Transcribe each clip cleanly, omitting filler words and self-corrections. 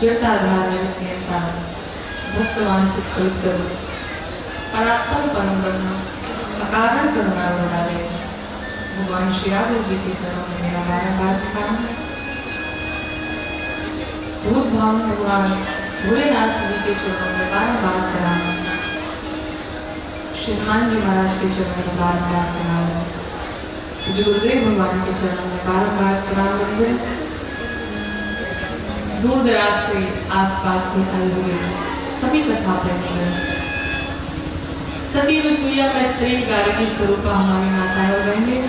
जटाधार जगत भक्तवांछित कल्पतरु परात्पर परम ब्रह्म अकारण करुणावतारे भगवान श्री राघव जी के चरणों में मेरा बारंबार प्रणाम है। भूत भाव भगवान भोलेनाथ जी के चरणों में बारंबार प्रणाम है। श्री हनुमान जी महाराज के चरणों में बारंबार प्रणाम है। पूज्य गुरुदेव भगवान के चरणों में बारंबार प्रणाम है। दूर दराज से आसपास से आए हुए सभी कथा प्रेमी सती रसोईया मैत्री गार्गी स्वरूपा हमारी माताएं और बहनें,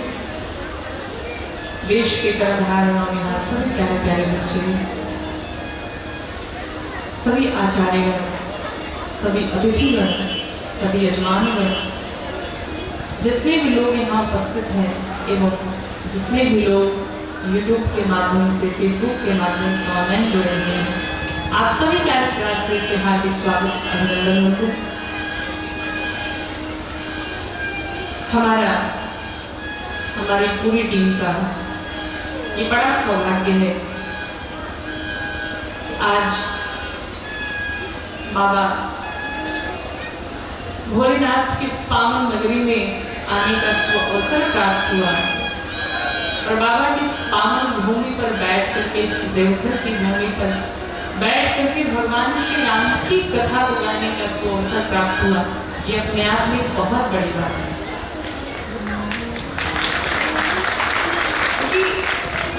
देश के करधार नौनिहाल सभी प्यारे प्यारे बच्चे, सभी आचार्यगण, सभी अतिथिगण, सभी यजमानगण, जितने भी लोग यहाँ उपस्थित हैं एवं जितने भी लोग YouTube के माध्यम से, फेसबुक के माध्यम से ऑनलाइन जुड़े हुए हैं, आप सभी का इस क्लास से हार्दिक स्वागत अभिनंदन हो। हमारी पूरी टीम का ये बड़ा सौभाग्य है कि आज बाबा भोलेनाथ की पावन नगरी में आने का अवसर प्राप्त हुआ और बाबा की पावन भूमि पर बैठ करके, इस देवघर की भूमि पर बैठ करके भगवान श्री राम की कथा गाने का अवसर प्राप्त हुआ। ये अपने आप में बहुत बड़ी बात है, क्योंकि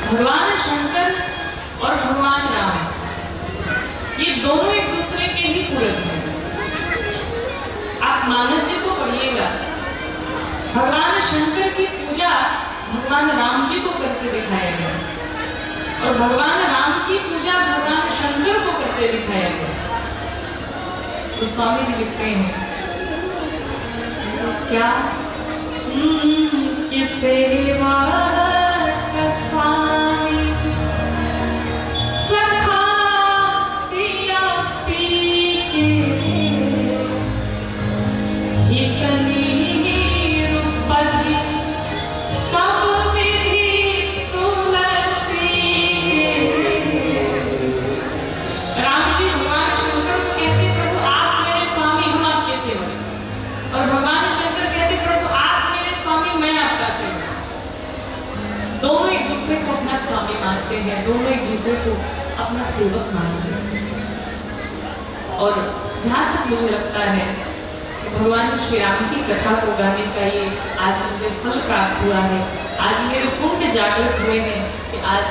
भगवान शंकर और भगवान राम ये दोनों एक दूसरे के ही पूरक हैं। आप मानस जी को पढ़िएगा, भगवान शंकर की पूजा भगवान राम जी को करके दिखाया गया और भगवान राम की पूजा भगवान शंकर को करते दिखाया गया। तो स्वामी जी लिखते हैं क्या कि सेवा का स्वामी सखा सिया पी के इतनी स्वामी मानते हैं, दोनों एक दूसरे को अपना सेवक मानते हैं। और जहाँ तक मुझे लगता है कि भगवान श्री राम की कथा को गाने का ये आज मुझे फल प्राप्त हुआ है, आज मेरे पुण्य जागृत हुए हैं कि आज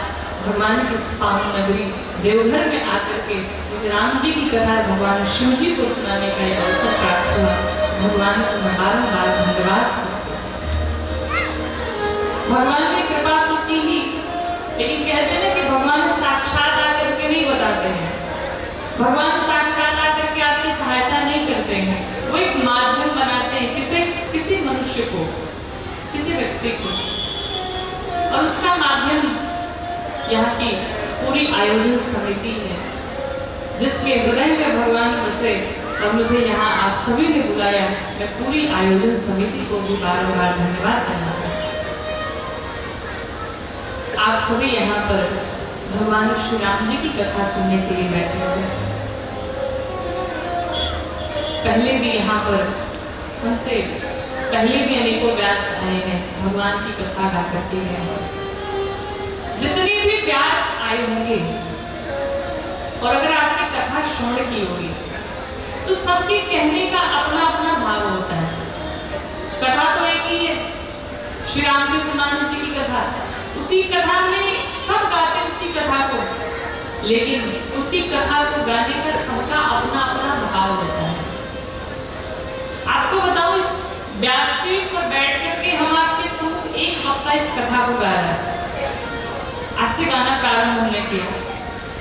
भगवान की पावन नगरी देवघर में आकर के मुझे राम जी की कथा भगवान शिव जी को सुनाने का ये अवसर प्राप्त हुआ। भगवान को मैं बारंबार धन्यवाद। भगवान ने कृपा तो की ही, लेकिन कहते हैं कि भगवान साक्षात आकर के नहीं बताते हैं, भगवान साक्षात आकर के आपकी सहायता नहीं करते हैं, वो एक माध्यम बनाते हैं किसी मनुष्य को, किसी व्यक्ति को, और उसका माध्यम यहाँ की पूरी आयोजन समिति है जिसके हृदय में भगवान बसे और मुझे यहाँ आप सभी ने बुलाया। मैं पूरी आयोजन समिति को भी बार-बार धन्यवाद करना चाहती हूँ। आप सभी यहाँ पर भगवान श्री राम जी की कथा सुनने के लिए बैठे हुए हैं। पहले भी यहाँ पर हमसे पहले भी अनेकों व्यास आए हैं, भगवान की कथा गा करके गए हैं। जितने भी व्यास आए होंगे और अगर आपने कथा श्रवण की होगी तो सबके कहने का अपना अपना भाव होता है। कथा तो एक ही है, श्री रामचरितमानस जी की कथा, उसी कथा में सब गाते उसी कथा को, लेकिन उसी कथा को गाने का सबका अपना अपना भाव होता है। आपको बताओ, इस व्यासपीठ पर बैठ करके हम आपके समूह एक हफ्ता इस कथा को गा रहे हैं, आज से गाना प्रारंभ हमने किया,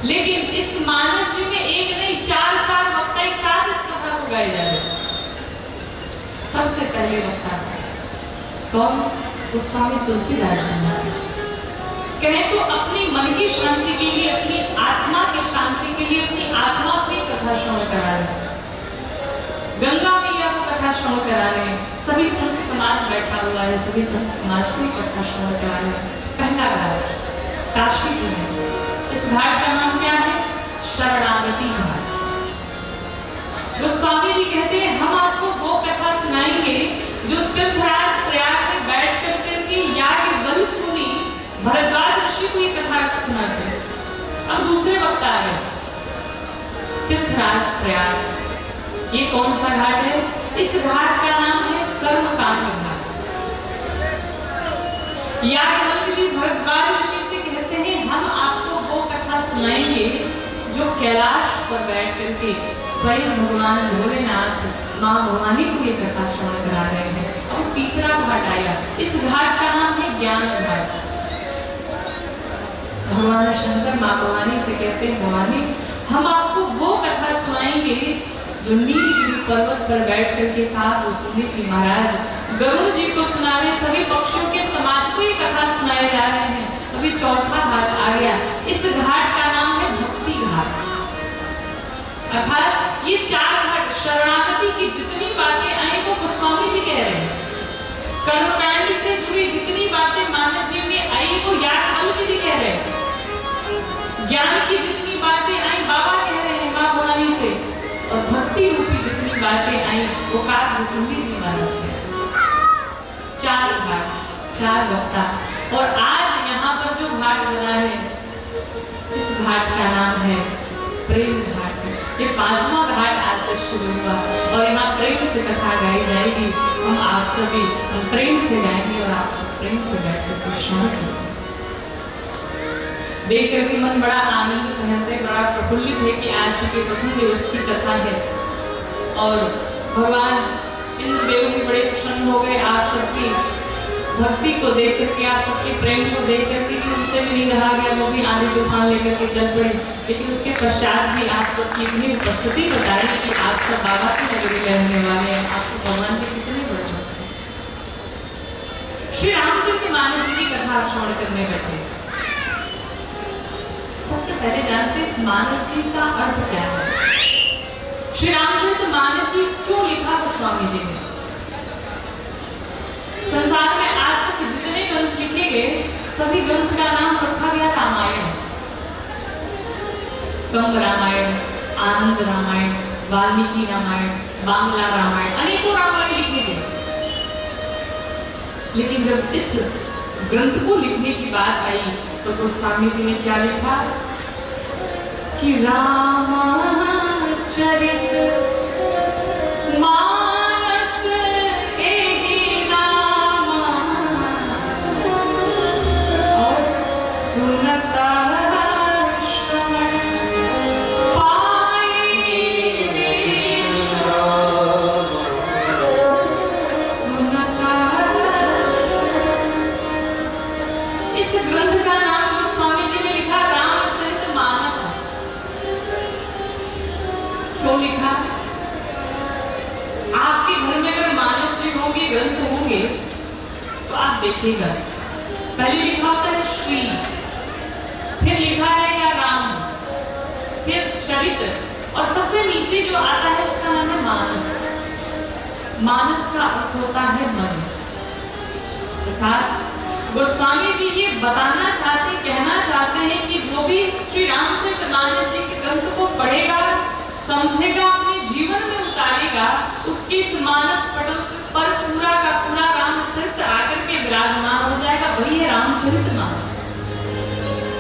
लेकिन इस मानस जी में एक नहीं 4 हफ्ता एक साथ इस कथा को गाए जा रहे। सबसे पहले वक्ता कौन? गोस्वामी तुलसीदास जी महाराज। कहें तो अपनी मन की शांति के लिए, अपनी आत्मा की शांति के लिए अपनी आत्मा को कथा श्रवण करा रहे हैं, गंगा मैया को कथा श्रवण करा रहे हैं, सभी संत समाज बैठा हुआ है, सभी संत समाज को कथा श्रवण करा रहे हैं। पहला घाट काशी जी में, इस घाट का नाम क्या है? शरणागति घाट। गोस्वामी जी कहते हैं हम आपको वो कथा सुनाएंगे जो तीर्थराज प्रयाग में बैठ करके याज्ञवल्क्य मुनि भरद्वाज ऋषि को ये कथा सुनाते हैं। अब दूसरे वक्त आ गए तीर्थराज प्रयाग। ये कौन सा घाट है? इस घाट का नाम है कर्मकांड घाट। याज्ञवल्क्य जी भरद्वाज ऋषि से कहते हैं हम आपको वो कथा सुनाएंगे जो कैलाश पर बैठ करके स्वयं भगवान भोलेनाथ मां भवानी को ये कथा श्रवण करा रहे हैं। और तीसरा घाट आया, इस घाट का नाम है ज्ञान घाट। भगवान शंकर मां भवानी से कहते हैं भवानी हम आपको वो कथा सुनाएंगे जो नीलगिरी पर्वत पर बैठ करके था वसुदेव जी महाराज गरुड़ जी को सुना रहे, सभी पक्षियों के समाज को ये कथा सुनाए जा रहे हैं। अभी चौथा घाट आ गया, इस घाट का नाम है भक्ति घाट। अर्थात ये चार घाट शरणागति की जितनी बातें आई वो गोस्वामी जी कह रहे हैं। कर्मकांड से जुड़ी जितनी बातें मानस जी में आई वो याज्ञवल्क्य जी कह रहे हैं। ज्ञान की जितनी बातें आई बाबा कह रहे हैं मां भवानी से, और भक्ति रूपी जितनी बातें आई वो काकभूषुंडी जी महाराज है। चार घाट, चार वक्ता। और आज यहाँ पर जो घाट बना है इस घाट का नाम है प्रेम घाट। ये पांचवा घाट आज से शुरू हुआ और यहाँ प्रेम से कथा गाई जाएगी। हम आप सभी हम प्रेम से गाएंगे और आप सब प्रेम से बैठकर श्रवण करेंगे। देख करके मन बड़ा आनंदित है, बड़ा प्रफुल्लित है कि आज चूंकि प्रथम दिवस की कथा है और भगवान इंद्रदेव भी बड़े प्रसन्न हो गए आप सबकी भक्ति को देख करके, आप सबके प्रेम को देख करके कि उनसे भी नहीं रहा गया, वो भी आंधी तूफान लेकर के चल पड़े। लेकिन उसके पश्चात भी आप सबकी इतनी उपस्थिति बताई कि आप सब बाबा की नगरी रहने वाले हैं, आप सब भगवान के कितने बड़े भक्त हैं। श्री रामचरितमानस जी की कथा श्रवण करने बैठे। सबसे पहले जानते हैं इस मानस जी का अर्थ क्या है। श्री रामचरितमानस जी क्यों लिखा गोस्वामी जी ने? संसार में आज तक जितने ग्रंथ लिखे गए सभी ग्रंथ का नाम रखा गया रामायण। कंब रामायण, आनंद रामायण, वाल्मीकि रामायण, बांग्ला रामायण, अनेकों रामायण लिखे गए। लेकिन जब इस ग्रंथ को लिखने की बात आई तो गोस्वामी जी ने क्या लिखा कि रामचरित मानस एहि नाम और सुनता श्रवण पाए सुनता। इस ग्रंथ का नाम गोस्वामी जी ने लिखा रामचरितमानस। क्यों लिखा? आपके घर में अगर मानस जी होंगे, ग्रंथ होंगे तो आप देखिएगा पहले लिखा होता है श्री, फिर लिखा रहेगा राम, फिर चरित्र और सबसे नीचे जो आता है उसका नाम है मानस। मानस का अर्थ होता है मन। अर्थात गोस्वामी जी ये बताना चाहते, कहना चाहते हैं कि जो भी श्री रामचरितमानस जी के ग्रंथ को पढ़ेगा, समझेगा, अपने जीवन में उतारेगा, उसके इस मानस पटल पर पूरा का पूरा रामचरित्र आकर के विराजमान हो जाएगा। वही है रामचरितमानस।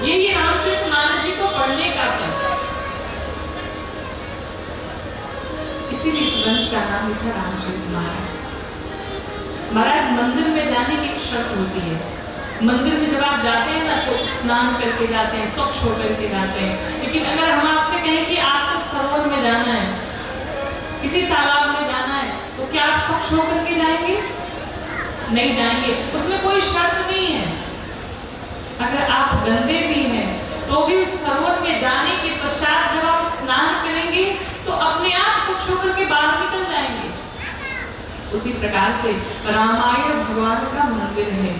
ये रामचरितमानस जी को पढ़ने का फल। इसीलिए इस ग्रंथ का नाम लिखा रामचरितमानस। महाराज मंदिर में जाने की एक शर्त होती है। मंदिर में जब आप जाते हैं ना तो स्नान करके जाते हैं, स्वच्छ होकर के जाते हैं। लेकिन अगर हम आपसे कहें कि आपको सरोवर में जाना है, किसी तालाब में जाना है, तो क्या आप स्वच्छ होकर के जाएंगे? नहीं जाएंगे। उसमें कोई शर्त नहीं है। अगर आप गंदे भी हैं तो भी उस सरोवर में जाने के पश्चात जब आप स्नान करेंगे तो अपने आप स्वच्छ होकर के बाहर निकल जाएंगे। उसी प्रकार से रामायण भगवान का मंदिर है,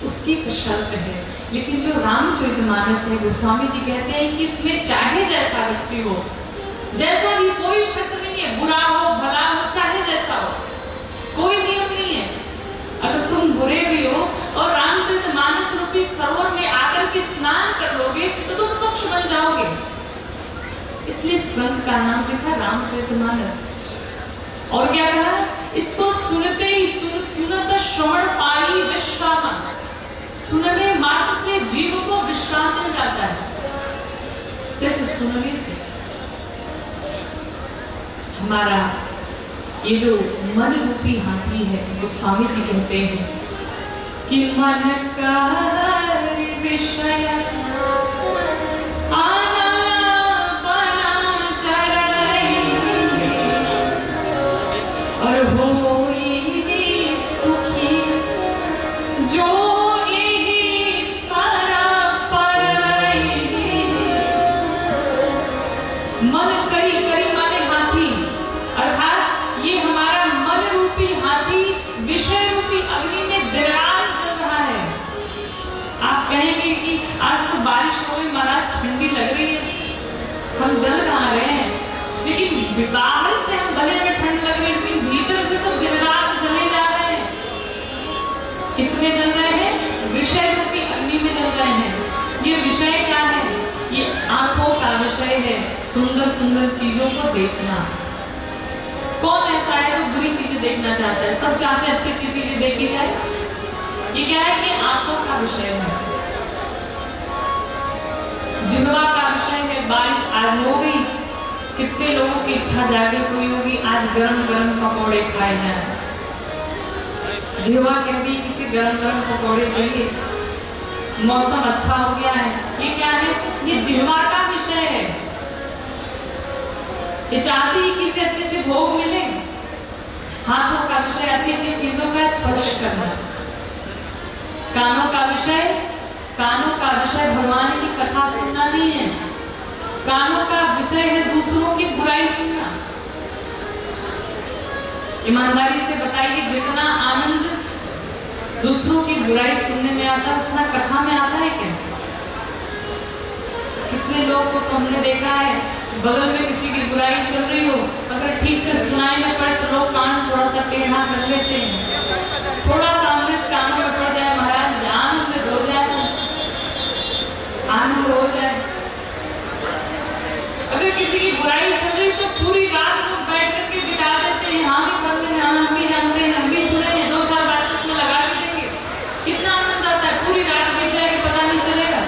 उसकी एक शर्त है। लेकिन जो रामचरितमानस है गोस्वामी जी कहते हैं कि इसमें चाहे जैसा व्यक्ति हो, जैसा भी, कोई शर्त नहीं है, बुरा हो भला हो चाहे जैसा हो, कोई नियम नहीं है। अगर तुम बुरे भी हो और रामचरितमानस रूपी सरोवर में आकर के स्नान कर लोगे तो तुम स्वच्छ बन जाओगे। इसलिए इस ग्रंथ का नाम लिखा रामचरितमानस। और क्या कहा, इसको सुनते ही सुनत श्रवण पाई विश्राम, सुनने मात्र से जीव को विश्राम मिल जाता है, सिर्फ सुनने से। हमारा ये जो मन रूपी हाथी है, वो स्वामी जी कहते हैं कि मन का विषय आना बना चराई, और होई सुखी जो यही सारा परई। मन करी करी माने हाथी, अर्थात ये हमारा मन रूपी हाथी विषय रूपी अग्नि में दिन रात जल रहा है। आप कहेंगे कि आज तो बारिश हो गई महाराज, ठंडी लग रही है, हम जल कहाँ रहे हैं, लेकिन बाहर से हम भले में ठंड लग रही है, लेकिन भीतर से तो दिन रात जले जा रहे हैं। किसमें जल रहे हैं? विषय रूपी अग्नि में जल रहे हैं। ये विषय क्या है? ये आंखों का विषय है, सुंदर सुंदर चीजों को देखना। कौन ऐसा है जो बुरी चीजें देखना चाहता है? सब चाहते हैं अच्छी अच्छी चीजें देखी जाए। ये क्या है? ये आंखों का विषय है, जिह्वा का विषय है। बारिश आज हो गई, कितने लोगों की इच्छा जागृत हुई होगी आज गरम गरम पकौड़े खाए जाए। जिह्वा कह दी किसी गरम गरम पकौड़े चाहिए, मौसम अच्छा हो गया है। ये क्या है? ये जिह्वा का विषय है। ये चाहती है कि इसे अच्छे अच्छे भोग मिले। हाथों का विषय अच्छी अच्छी चीजों का स्पर्श करना। कानों का विषय भगवान की कथा सुनना नहीं है। कानों का विषय है दूसरों की बुराई सुनना। ईमानदारी से बताइए, जितना आनंद दूसरों की बुराई सुनने में आता है उतना कथा में आता है क्या? कितने लोग को तो हमने देखा है, बगल में किसी की बुराई चल रही हो, अगर ठीक से सुनाई न पड़े तो लोग कान थोड़ा सा टेढ़ा कर लेते हैं। थोड़ा सा अमृत कान में पड़ जाए महाराज, आनंद हो जाए, आनंद हो जाए। अगर किसी की बुराई चल रही तो पूरी रात लोग बैठ करके बिता देते हैं। हाँ भी करते हैं, हम भी जानते हैं, हम भी सुने हैं, 2-4 बात उसमें लगा भी देंगे। कितना आनंद आता है, पूरी रात बीत जाएगी पता नहीं चलेगा।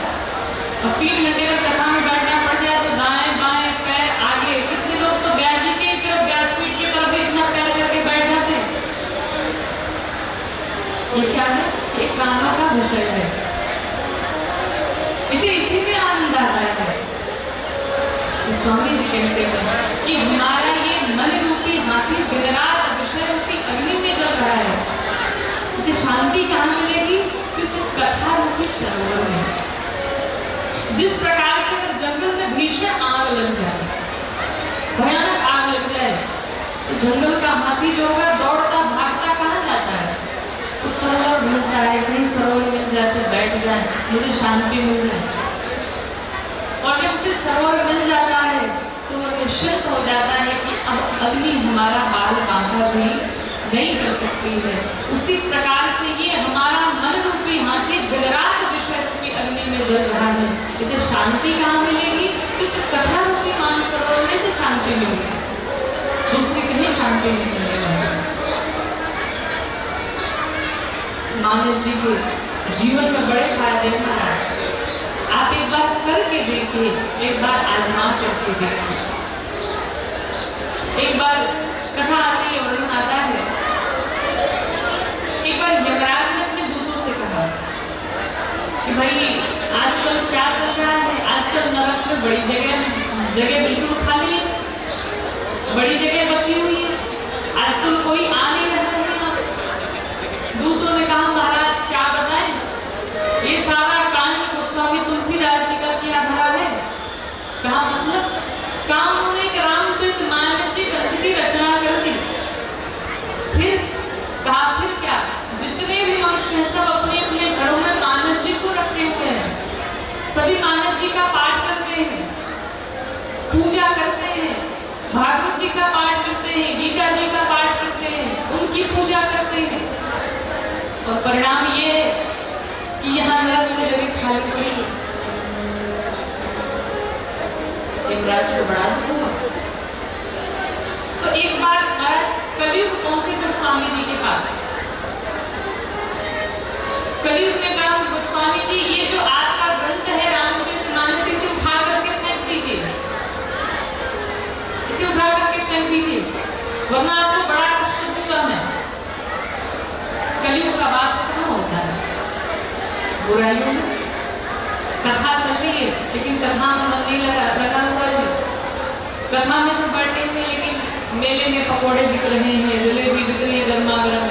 अब 3 घंटे का कथा में बैठना पड़ जाए तो दाएं बाएं पैर आगे, कितने लोग तो व्यास जी की तरफ, व्यासपीठ की तरफ इतना पैर करके बैठ जाते हैं। ये क्या है? ये कानों का विषय है, इसी में आनंद आता है। तो स्वामी जी कहते हैं कि हमारा ये मन रूपी हाथी दिन रात विषय रूपी अग्नि में जल रहा है। इसे शांति कहाँ मिलेगी? तो इसे कथा रूपी सरोवर में। जिस प्रकार से अगर जंगल में भीषण आग लग जाए, भयानक आग लग जाए, तो जंगल का हाथी जो होगा दौड़ता भागता कहाँ जाता है? तो सरोवर ढूंढता है, कहीं सरोवर मिल जाए तो बैठ जाए, मुझे शांति मिल जाए। और जब उसे सरोवर मिल जाता है तो वह निश्चित हो जाता है कि अब अग्नि हमारा बाल बांधा भी नहीं कर सकती है। उसी प्रकार से ये हमारा मन रूपी हाथी दिन रात विषय रूपी अग्नि में जल रहा है। इसे शांति कहाँ मिलेगी? इसे कथा रूपी मानसरोवर में से शांति मिलेगी, दूसरी कहीं शांति नहीं मिलेगी। मानस जी के जीवन में बड़े फायदे हैं। आप एक बार करके देखिए, एक बार आजमा करके देखिए। एक बार कथा आती है, वर्णन आता है, एक बार यमराज ने अपने दूतों से कहा कि भाई आजकल क्या चल रहा है? आजकल नरक में बड़ी जगह बिल्कुल खाली है, बड़ी जगह बची हुई है, आजकल कोई आ नहीं रहा है यहाँ। दूतों ने कहा महाराज क्या बताएं, ये सारा कांड गोस्वामी तुलसीदास जी का किया धरा है। कहा मतलब? कहा उन्होंने एक रामचरितमानस ग्रंथ की रचना कर दी। फिर कहा फिर क्या? जितने भी मनुष्य हैं सब अपने अपने घरों में मानस जी को रखे हुए हैं, सभी मानस जी का पाठ करते हैं, पूजा करते हैं, भागवत जी का पाठ करते हैं, गीता जी का पाठ करते हैं, उनकी पूजा करते हैं। और परिणाम ये है कि यहाँ नरक में जगह खाली पड़ी है। यमराज को बड़ा दुख एक बार महाराज कलयुग पहुंचे गोस्वामी जी के पास। कलयुग ने कहा गोस्वामी जी ये जो आपका ग्रंथ है रामचरितमानस इसे उठा करके फेंक दीजिए, इसे उठा करके फेंक दीजिए वरना आपको बड़ा कष्ट दूंगा मैं। कलयुग का वास कहाँ होता है? बुराइयों में। कथा चल रही है लेकिन कथा में मन नहीं लगा हुआ है। कथा में तो बैठे हुए लेकिन मेले में पकोड़े बिक रहे हैं, जलेबी बिक रही है गर्मा गर्म,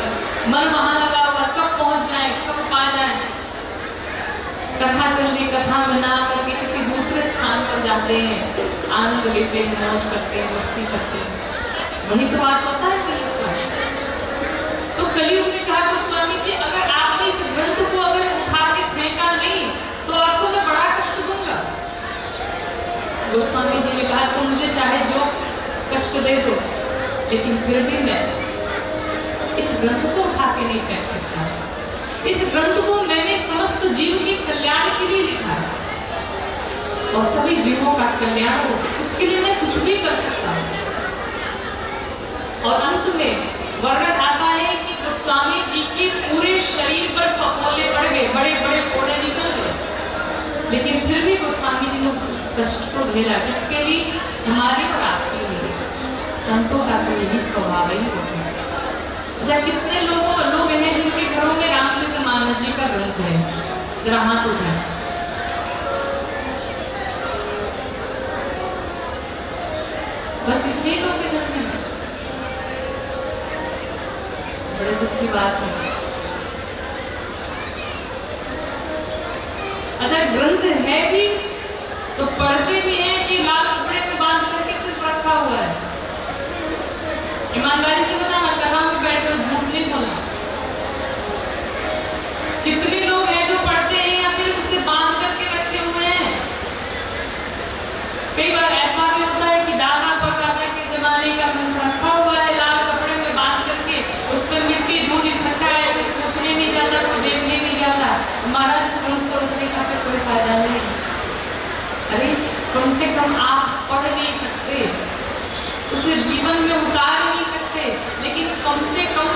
मन वहां लगा हुआ कब पहुंच जाए कब पा जाए। कथा चल रही, कथा में ना करके किसी दूसरे स्थान पर जाते हैं, आनंद लेते हैं, मौज करते हैं, मस्ती करते हैं। वही तो वास होता है कलयुग का। तो कलयुग ने कहा गोस्वामी जी अगर आपने इस ग्रंथ को अगर उठा के फेंका नहीं तो आपको मैं बड़ा कष्ट दूंगा। गोस्वामी जी ने कहा तुम मुझे चाहे जो कष्ट दे दो लेकिन फिर भी मैं इस ग्रंथ को उठा के नहीं फेंक सकता। इस ग्रंथ को मैंने समस्त जीव के कल्याण के लिए लिखा है और सभी जीवों का कल्याण हो उसके लिए मैं कुछ भी कर सकता हूँ। और अंत में वर्णन आता है कि गोस्वामी जी के पूरे शरीर पर फफोले पड़ गए, बड़े बड़े फोड़े निकल गए, लेकिन फिर भी गोस्वामी जी ने उस कष्ट को झेला। किसके लिए? हमारे और आपके लिए। संतों का तो यही स्वभाव ही होता है। अच्छा कितने लोग हैं जिनके घरों में रामचरितमानस जी का ग्रंथ है? जरा हाथ उठाएं। बस इतने लोग के घर में? बड़े दुख की बात है। अच्छा ग्रंथ है भी तो पढ़ते भी हैं कि लाल कपड़े में बांध करके सिर्फ रखा हुआ है। ईमानदारी से बताना, कथा में बैठ कर झूठ नहीं बोलना। कितने लोग हैं जो पढ़ते हैं या फिर उसे बांध करके रखे हुए हैं? कई बार ऐसा भी होता है कि दादा परदादा के जमाने का ग्रंथ रखा हुआ है लाल कपड़े में बांध करके, उस पर मिट्टी धूल इकट्ठा है, कोई पूछने नहीं जाता, कोई देखने नहीं जाता। महाराज उस ग्रंथ को रखने का फिर कोई फायदा नहीं। अरे कम से कम आप पढ़ नहीं सकते, उसे जीवन में उतार नहीं सकते, लेकिन कम से कम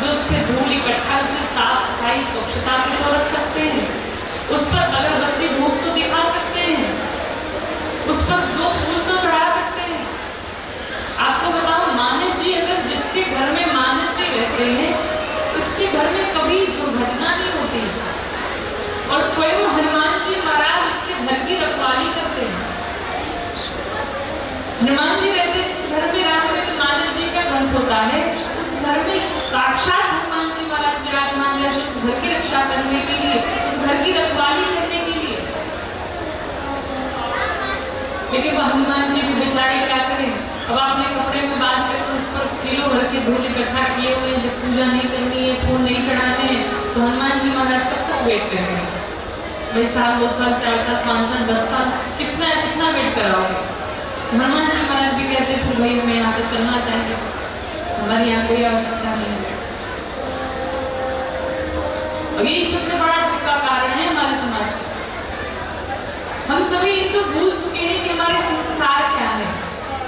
जो उस पर धूल इकट्ठा उसे साफ सफाई स्वच्छता से तो रख सकते हैं। उस पर अगरबत्ती धूप तो दिखा सकते हैं, उस पर 2 फूल तो चढ़ा सकते हैं। आपको बताओ मानस जी, अगर जिसके घर में मानस जी रहते हैं उसके घर में कभी दुर्घटना नहीं होती और स्वयं हनुमान जी महाराज उसके घर की रखवाली करते हैं। हनुमान जी रहते जिस घर में रामचरितमानस जी का ग्रंथ होता है उस घर में साक्षात हनुमान जी महाराज विराजमान रहते उस घर की रक्षा करने के लिए, उस घर की रखवाली करने के लिए। लेकिन वह हनुमान जी को बेचारे क्या करें? अब आपने कपड़े में बांध करके उस पर किलो भर के धूल इकट्ठा किए हुए हैं, जब पूजा नहीं करनी है, फूल नहीं चढ़ाने हैं, तो हनुमान जी महाराज कब तक वेट करेंगे? भाई साल 2 साल 4 साल 5 साल 10 साल कितना वेट कराओगे? हनुमान जी महाराज भी कहते थे भाई हमें यहाँ से चलना चाहिए, हमारे यहाँ कोई आवश्यकता नहीं है। अब यही सबसे बड़ा दुख का कारण है हमारे समाज का। हम सभी तो भूल चुके हैं कि हमारे संस्कार क्या है,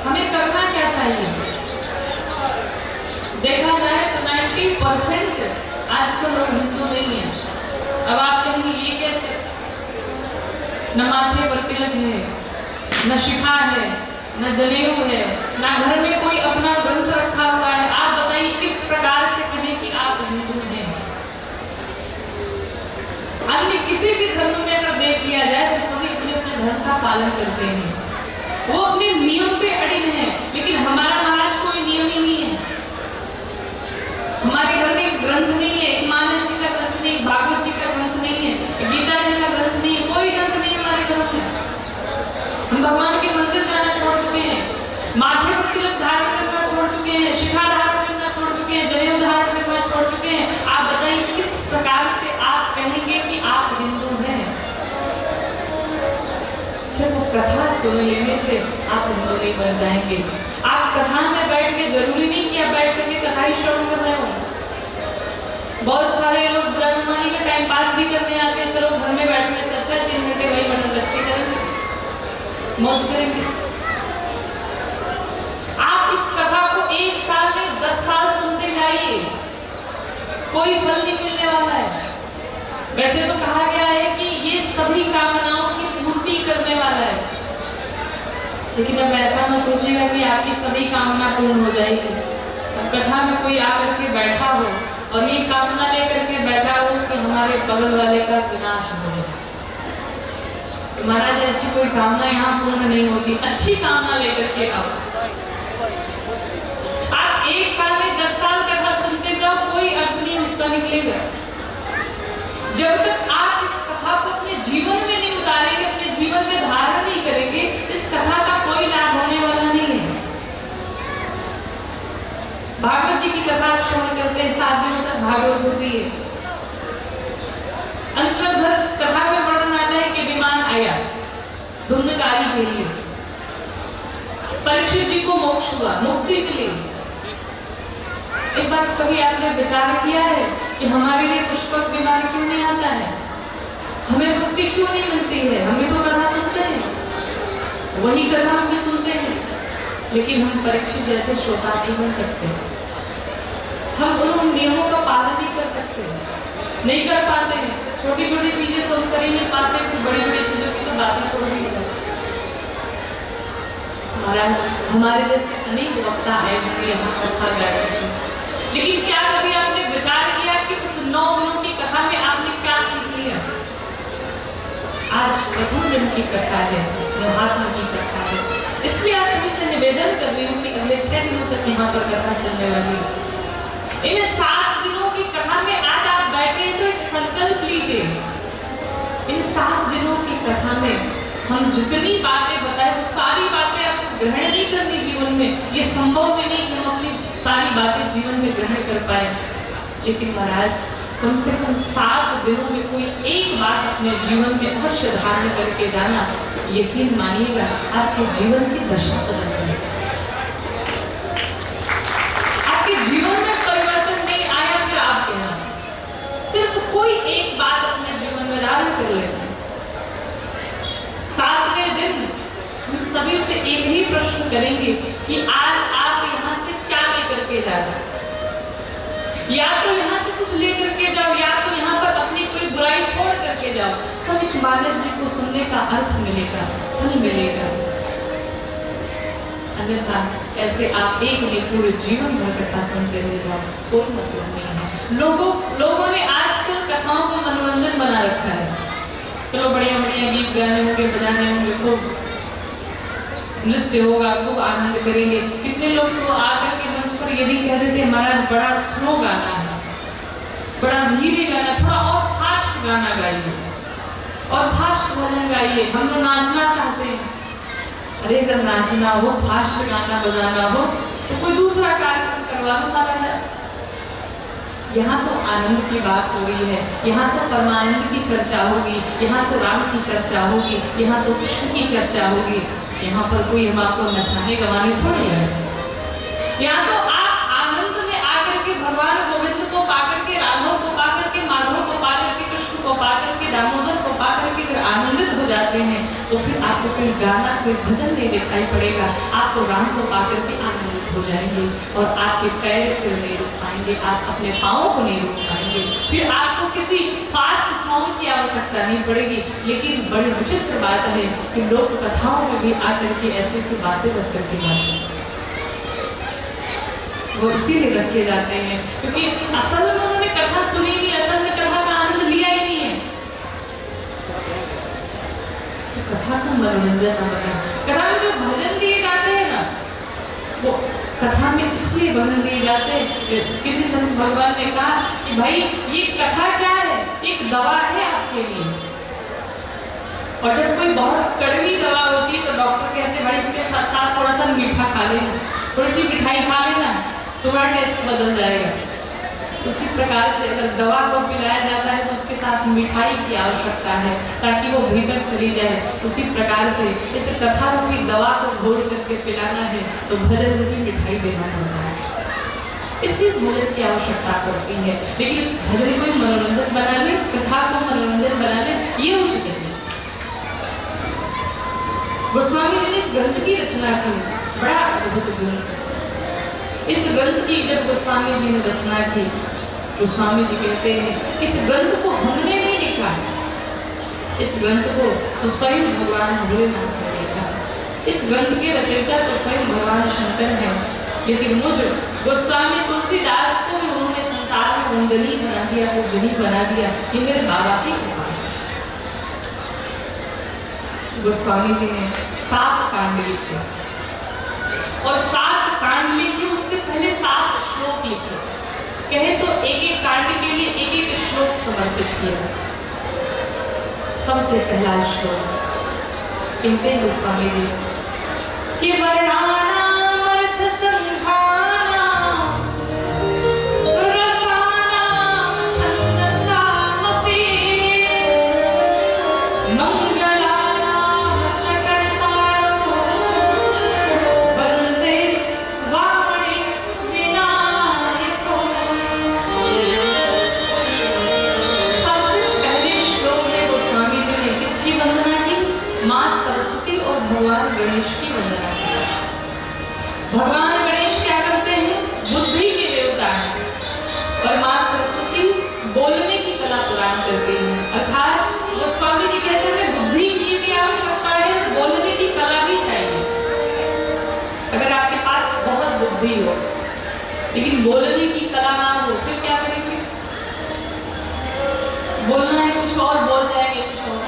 हमें करना क्या चाहिए। देखा जाए तो 90% आजकल लोग हिंदू नहीं है। अब आप कहेंगे ये कैसे? न माथे पर तिलक है, न शिखा है, न जनेऊ है, न घर में कोई अपना ग्रंथ रखा हुआ है। आप बताइए किस प्रकार से कहें कि आप हिंदू हैं? अन्य किसी भी धर्म में अगर देख लिया जाए तो सभी अपने अपने धर्म का पालन करते हैं, वो अपने नियम पे अड़िग हैं। लेकिन हमारा महाराज कोई नियम ही नहीं है। हमारे घर में एक ग्रंथ नहीं है, एक मानस जी का ग्रंथ नहीं, एक भागवत जी का ग्रंथ नहीं है, गीता जी का ग्रंथ नहीं है, कोई ग्रंथ नहीं है हमारे घरों में। हम भगवान के मंदिर जाना छोड़ चुके हैं, माथे पर तिलक धारण करना छोड़ चुके हैं, शिखा धारण करना छोड़ चुके हैं, जनेऊ धारण करना छोड़ चुके हैं। आप बताइए किस प्रकार से आप कहेंगे कि आप हिंदू हैं? सिर्फ कथा सुन लेने से आप हिंदू नहीं बन जाएंगे। आप कथा में बैठ के, जरूरी नहीं कि आप बैठ करके कथा ही श्रवण कर रहे हो। बहुत सारे लोग बुराई का टाइम पास भी करने आते हैं, चलो घर में बैठने से अच्छा 3 घंटे वही जबरदस्ती करेंगे, मौज करेंगे। आप इस कथा 1 साल में 10 साल सुनते जाइए, कोई फल नहीं मिलने वाला है। वैसे तो कहा गया है कि ये सभी कामनाओं की पूर्ति करने वाला है, लेकिन अब ऐसा मत सोचिएगा कि आपकी सभी कामना पूर्ण हो जाएगी। अब कथा में कोई आकर के बैठा हो और ये कामना लेकर के बैठा हो कि हमारे बगल वाले का विनाश हो जाए, तो महाराज ऐसी कोई कामना यहाँ पूर्ण नहीं होती। अच्छी कामना लेकर के आओ। आप 1 साल में 10 साल कथा सुनते जाओ, कोई अर्थ नहीं उसका निकलेगा। जब तक आप इस कथा को अपने जीवन में नहीं उतारेंगे, अपने जीवन में धारण नहीं करेंगे, इस कथा का कोई लाभ होने वाला नहीं है। भागवत जी की कथा श्रवण करते हैं, 7 दिनों तक भागवत होती है। अंत में कथा में वर्णन आता है कि विमान आया धुंधकारी के लिए, परीक्षित जी को मोक्ष हुआ, मुक्ति मिली। एक बार कभी आपने विचार किया है कि हमारे लिए पुष्पक विमान क्यों नहीं आता है, हमें मुक्ति क्यों नहीं मिलती है? हम भी तो कथा सुनते हैं, वही कथा हम भी सुनते हैं, लेकिन हम परीक्षित जैसे श्रोता नहीं बन सकते। हम उन नियमों का पालन नहीं कर सकते, नहीं कर पाते हैं। छोटी छोटी चीजें तो हम कर ही नहीं पाते, फिर बड़ी बड़ी चीजों की तो बातें छोड़ दी जाए। महाराज हमारे जैसे अनेक वक्ता आए होंगे यहाँ कथा गाने के, लेकिन क्या कभी आपने विचार किया कि उस 9 दिनों की कथा में आपने क्या सीख लिया? आज प्रथम दिन की कथा है, महात्मा की कथा है, इसलिए आप सभी से निवेदन कर रही हूँ कि अगले 6 दिनों तक यहाँ पर कथा चलने वाली है। इन 7 दिनों की कथा में आज आप बैठे तो एक संकल्प लीजिए, इन 7 दिनों की कथा में हम जितनी बातें बताए वो सारी बातें आपको ग्रहण नहीं करनी जीवन में। ये संभव भी नहीं कि हम अपनी सारी बातें जीवन में ग्रहण कर पाए, लेकिन महाराज कम से कम 7 दिनों में कोई एक बात अपने जीवन में अवश्य धारण करके जाना, यकीन मानिएगा आपके जीवन की दशा बदल जाएगी। आपके जीवन में परिवर्तन नहीं आया फिर आपके यहाँ, सिर्फ कोई एक बात अपने जीवन में धारण कर लेना। 7वें दिन हम सभी से एक ही प्रश्न करेंगे कि आज आप यहाँ से क्या लेकर के जा रहे हैं? या तो यहाँ से कुछ लेकर के जाओ, या तो यहाँ पर अपनी कोई बुराई छोड़ करके जाओ, तो इस मानस जी को सुनने का अर्थ मिलेगा, फल मिलेगा। अन्यथा ऐसे आप एक नहीं पूरे जीवन भर कथा सुनते रह जाओ, कोई मतलब नहीं है। लोगों ने आजकल कथाओं को मनोरंजन बना रखा है। चलो बढ़िया बढ़िया गीत गाने होंगे, बजाने होंगे, खूब नृत्य होगा, खूब आनंद करेंगे। कितने लोग तो आकर के मंच पर ये भी कह देते हैं महाराज बड़ा स्लो गाना है, बड़ा धीरे गाना, थोड़ा और फास्ट गाना गाइए और फास्ट भजन गाइए, हम लोग नाचना चाहते हैं। अरे अगर नाचना हो, फास्ट गाना बजाना हो तो कोई दूसरा कार्यक्रम करवा लो महाराजा। यहाँ तो आनंद की बात हो रही है, यहाँ तो परमानंद की चर्चा होगी, यहाँ तो राम की चर्चा होगी, यहाँ तो कृष्ण की चर्चा होगी। यहाँ पर कोई हम आपको नचाने गवाने थोड़ी है। यहाँ तो आप आनंद में आकर के भगवान गोविंद को पाकर के, राघव को पाकर के, माधव को पाकर के, कृष्ण को पाकर के, दामोदर को पाकर के फिर आनंदित हो जाते हैं, तो फिर आपको कोई गाना, कोई भजन नहीं दिखाई पड़ेगा। आप तो राम को पाकर के आनंदित हो जाएंगे और आपके पैर फिर नहीं रुक पाएंगे, आप अपने पाँव को नहीं रोक पाएंगे। फिर आपको किसी फास्ट सॉन्ग की आवश्यकता नहीं पड़ेगी। लेकिन बड़ी विचित्र बात है कि लोग कथाओं में भी आकर के ऐसी ऐसी बातें रख करके जाते हैं, वो इसीलिए रखे जाते हैं क्योंकि असल में उन्होंने कथा सुनी नहीं, असल में कथा का आनंद लिया ही नहीं है। तो कथा का मनोरंजन न बना। कथा में जो भजन दिए जाते हैं ना, वो कथा में इसलिए भजन दिए जाते हैं। किसी संत भगवान ने कहा कि भाई ये कथा क्या है, एक दवा है आपके लिए। और जब कोई बहुत कड़वी दवा होती है तो डॉक्टर कहते हैं भाई इसके साथ थोड़ा सा मीठा खा लेना, थोड़ी सी मिठाई खा लेना, तुम्हारा टेस्ट बदल जाएगा। उसी प्रकार से अगर दवा को पिलाया जाता है तो उसके साथ मिठाई की आवश्यकता है ताकि वो भीतर चली जाए। उसी प्रकार से इस कथा रूपी दवा को घोल करके पिलाना है तो भजन रूपी मिठाई देना पड़ता है, इसलिए इस भजन की आवश्यकता पड़ती है। लेकिन उस भजन को मनोरंजन बना ले, कथा को मनोरंजन बना ले, ये उचित है। गोस्वामी जी ने इस ग्रंथ की रचना की, बड़ा अद्भुत ग्रंथ। इस ग्रंथ की जब गोस्वामी जी ने रचना की, गोस्वामी जी कहते हैं इस ग्रंथ को हमने नहीं लिखा है, इस ग्रंथ को तो स्वयं भगवान भोलेनाथ ने लिखा। इस ग्रंथ के रचयिता तो स्वयं भगवान शंकर हैं, लेकिन मुझ गोस्वामी तुलसीदास को भी उन्होंने संसार में वंदनीय बना दिया, पूजनीय बना दिया। ये मेरे बाबा की कृपा है। गोस्वामी जी ने 7 कांड लिखे और 7 कांड लिखे, उससे पहले 7 श्लोक लिखे। कहे तो एक एक कांड के लिए एक एक श्लोक समर्पित किया। सबसे पहला श्लोक कहते हैं गोस्वामी जी कि वर्णानाम अर्थ संधानाम रसानाम छंदसामपि मंगलानाम च कर्तारो वंदे वाणी विनायको। सबसे पहले श्लोक में गोस्वामी जी ने किसकी वंदना की? माँ सरस्वती और भगवान गणेश की वंदना की। भगवान गणेश क्या करते हैं? बुद्धि के देवता हैं, और माँ सरस्वती बोलने की कला प्रदान करती हैं। अर्थात गोस्वामी जी कहते हैं बुद्धि की भी आवश्यकता है, बोलने की कला भी चाहिए। अगर आपके पास बहुत बुद्धि हो लेकिन बोलने की कला ना हो, फिर क्या करेंगे? बोलना है कुछ और, बोल जाएंगे कुछ और।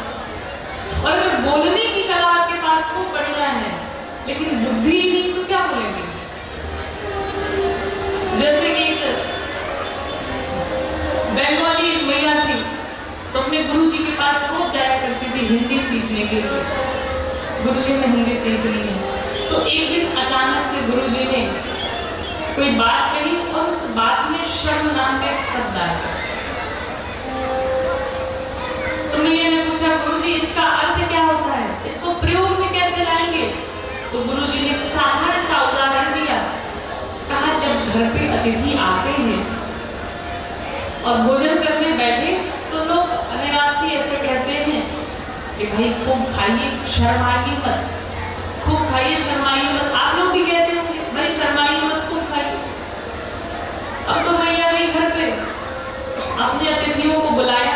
और अगर बोलने की कला आपके पास खूब बढ़िया है लेकिन बुद्धि नहीं, तो क्या बोलेंगे? जैसे कि एक बंगाली मैया थी, तो अपने गुरुजी के पास रोज जाया करती थी हिंदी सीखने के लिए। गुरुजी ने हिंदी सीखनी है, तो एक दिन अचानक से गुरुजी ने कोई बात कही और उस बात में शर्म नाम का एक शब्द आया। तो मैया ने पूछा, गुरुजी इसका अर्थ क्या होता है, इसको प्रयोग में कैसे लाएंगे? तो गुरुजी ने एक साधारण सा उदाहरण दिया। कहा, जब घर पे अतिथि आते हैं और भोजन करने बैठे तो लोग अनायासी ऐसे कहते हैं कि भाई खूब खाइए, शर्माइए मत, खूब खाइए, शर्माइए मत। आप लोग भी कहते होंगे भाई शर्माइए मत, खूब खाइए। अब तो मैया गई घर पे, अपने अतिथियों को बुलाया,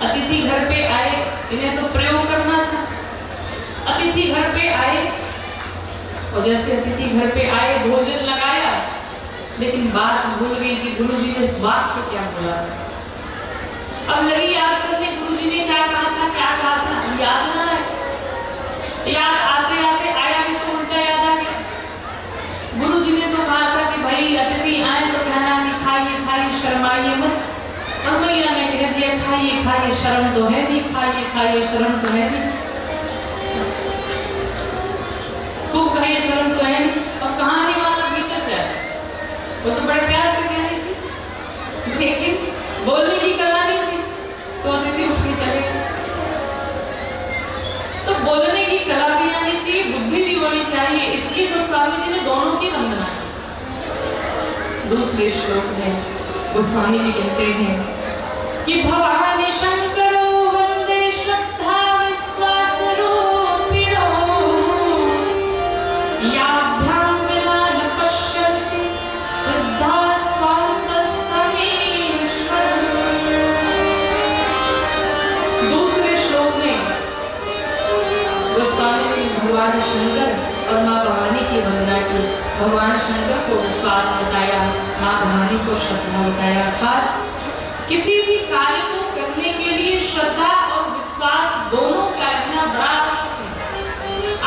अतिथि घर पे आए, इन्हें तो प्रयोग करना था। अतिथि घर पे आए और जैसे अतिथि घर पे आए भोजन लगाया, लेकिन बात भूल गई कि गुरुजी ने बात तो क्या बोला था। अब लगी याद करने गुरुजी ने क्या कहा था, क्या कहा था, याद ना है। याद आते आते आया भी तो उल्टा याद आ गया। गुरुजी ने तो कहा था कि भाई अतिथि आए तो कहना कि खाइए खाइए, शर्माइए मत। और मैया ने कह दिया खाइए खाइए, शर्म तो है नहीं, खाइए खाइए, शर्म तो है नहीं, खूब खाइए, शर्म तो है नहीं। अब कहानी वाला भीतर जाए, वो तो बड़े प्यार से कह रही थी, लेकिन बोलने की कला नहीं थी, सोती थी, उठ के चले। तो बोलने की कला भी आनी चाहिए, बुद्धि भी होनी चाहिए, इसलिए गोस्वामी जी ने दोनों की वंदना की। दूसरे श्लोक में गोस्वामी जी कहते हैं कि भवानी शंकरो वंदे श्रद्धा विश्वास रूपिणो याभ्यां विना न पश्यन्ति सिद्धा स्वान्तस्तमीश्वरम्। दूसरे श्लोक में गोस्वामी जी ने भगवान शंकर और माँ भवानी की वंदना की। भगवान शंकर को विश्वास बताया, माँ भवानी को श्रद्धा बताया। अर्थात किसी भी कार्य को करने के लिए श्रद्धा और विश्वास दोनों का रहना बड़ा आवश्यक है।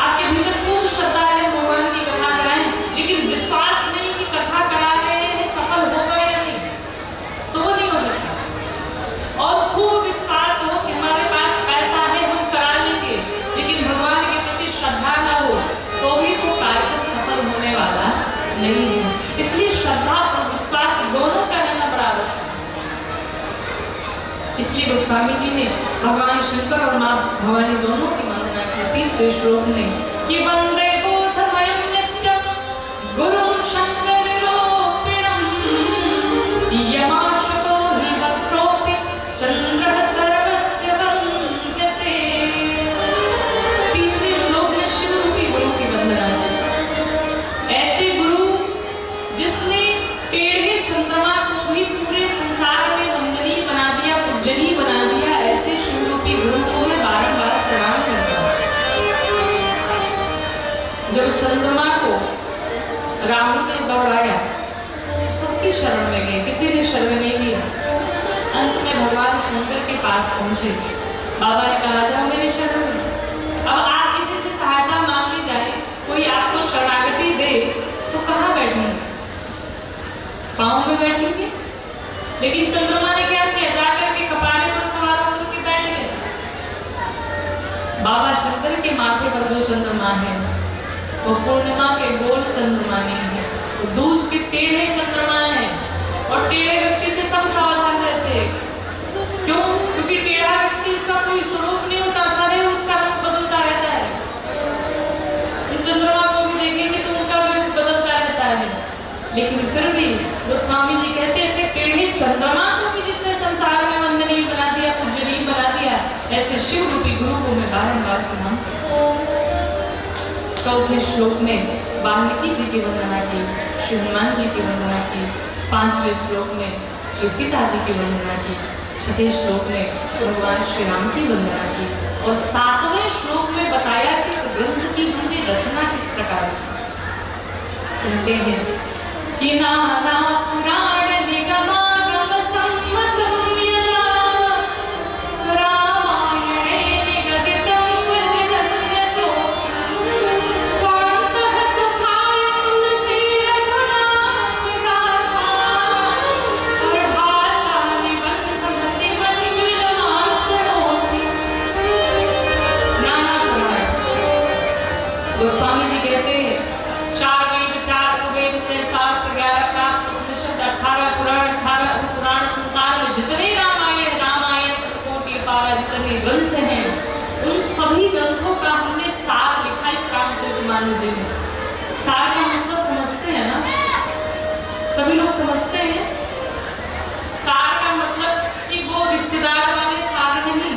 आपके भीतर खूब श्रद्धा है, भगवान की कथा कराएं, लेकिन विश्वास नहीं कि कथा करा रहे हैं सफल होगा या नहीं, तो वो नहीं हो सकता। और खूब विश्वास हो कि हमारे पास पैसा है, हम करा लेंगे, लेकिन भगवान के प्रति श्रद्धा ना हो तो भी वो कार्यक्रम सफल होने वाला नहीं है। इसलिए श्रद्धा और विश्वास दोनों का रहना बड़ा आवश्यक है। इसलिए गोस्वामी जी ने भगवान शंकर और माँ भवानी दोनों की वंदना की। तीसरे श्लोक में कि वंदे बोधमयं नित्यं गुरुं शंकररूपिणं यमाशुतो हि वक्रोऽपि चन्द्रः सर्वत्र वन्द्यते। तीसरे श्लोक में शिव रूपी गुरु की वंदना की। ऐसे गुरु भगवान शंकर के पास पहुंचे। बाबा ने कहा जाओ मेरे शरण में। अब आप किसी से सहायता मांगनी जाए, कोई आपको शरणागति दे तो कहाँ बैठेंगे? पाँव में बैठेंगे। लेकिन चंद्रमा ने क्या किया? जाकर के कपारे पर सवार होकर के बैठ गए। बाबा शंकर के माथे पर जो चंद्रमा है वो पूर्णिमा के गोल चंद्रमा नहीं है, वो दूज के टेढ़े चंद्रमा है। और टेढ़े व्यक्ति से सब सावधान रहते हैं। क्यों? क्योंकि टेढ़ा व्यक्ति उसका कोई स्वरूप नहीं होता, सदैव उसका रंग बदलता रहता है। चंद्रमा को भी देखेंगे तो उनका भी रूप बदलता रहता है। लेकिन फिर भी गोस्वामी जी कहते हैं ऐसे टेढ़े चंद्रमा को भी जिसने संसार में वंदनीय बना दिया, पूजनीय बना दिया, ऐसे शिव रूपी गुरु को मैं बारंबार प्रणाम करता हूं। चौथे श्लोक में वाल्मीकि जी की वंदना की, श्री हनुमान जी की वंदना की। पांचवें श्लोक में श्री सीता जी की वंदना की। छठे श्लोक में भगवान श्री राम की वंदना की। और सातवें श्लोक में बताया कि इस ग्रंथ की हमने रचना किस प्रकार की। कहते हैं कि नाना पुराण निगमागम सम्मतम् यदा रामायणे निगदितं क्वचिदन्यतो स्वान्तः सुखाय तुलसी रघुनाथ गाथा प्रभासा निबन्धमति मंजुलमातनोति। नाना पुराण, गोस्वामी जी कहते हैं 4 वेद 4 उपवेद 6 शास्त्र 11 प्राप्त उपनिषद 18 पुराण 18 पुराण। संसार में जितने रामायण शतकोटि पारा जितने ग्रंथ हैं, उन सभी ग्रंथों का हमने सार लिखा इस रामचरितमानस जी में। सार का मतलब समझते हैं ना? सभी लोग समझते हैं। सार का मतलब कि वो रिश्तेदार वाले सार नहीं।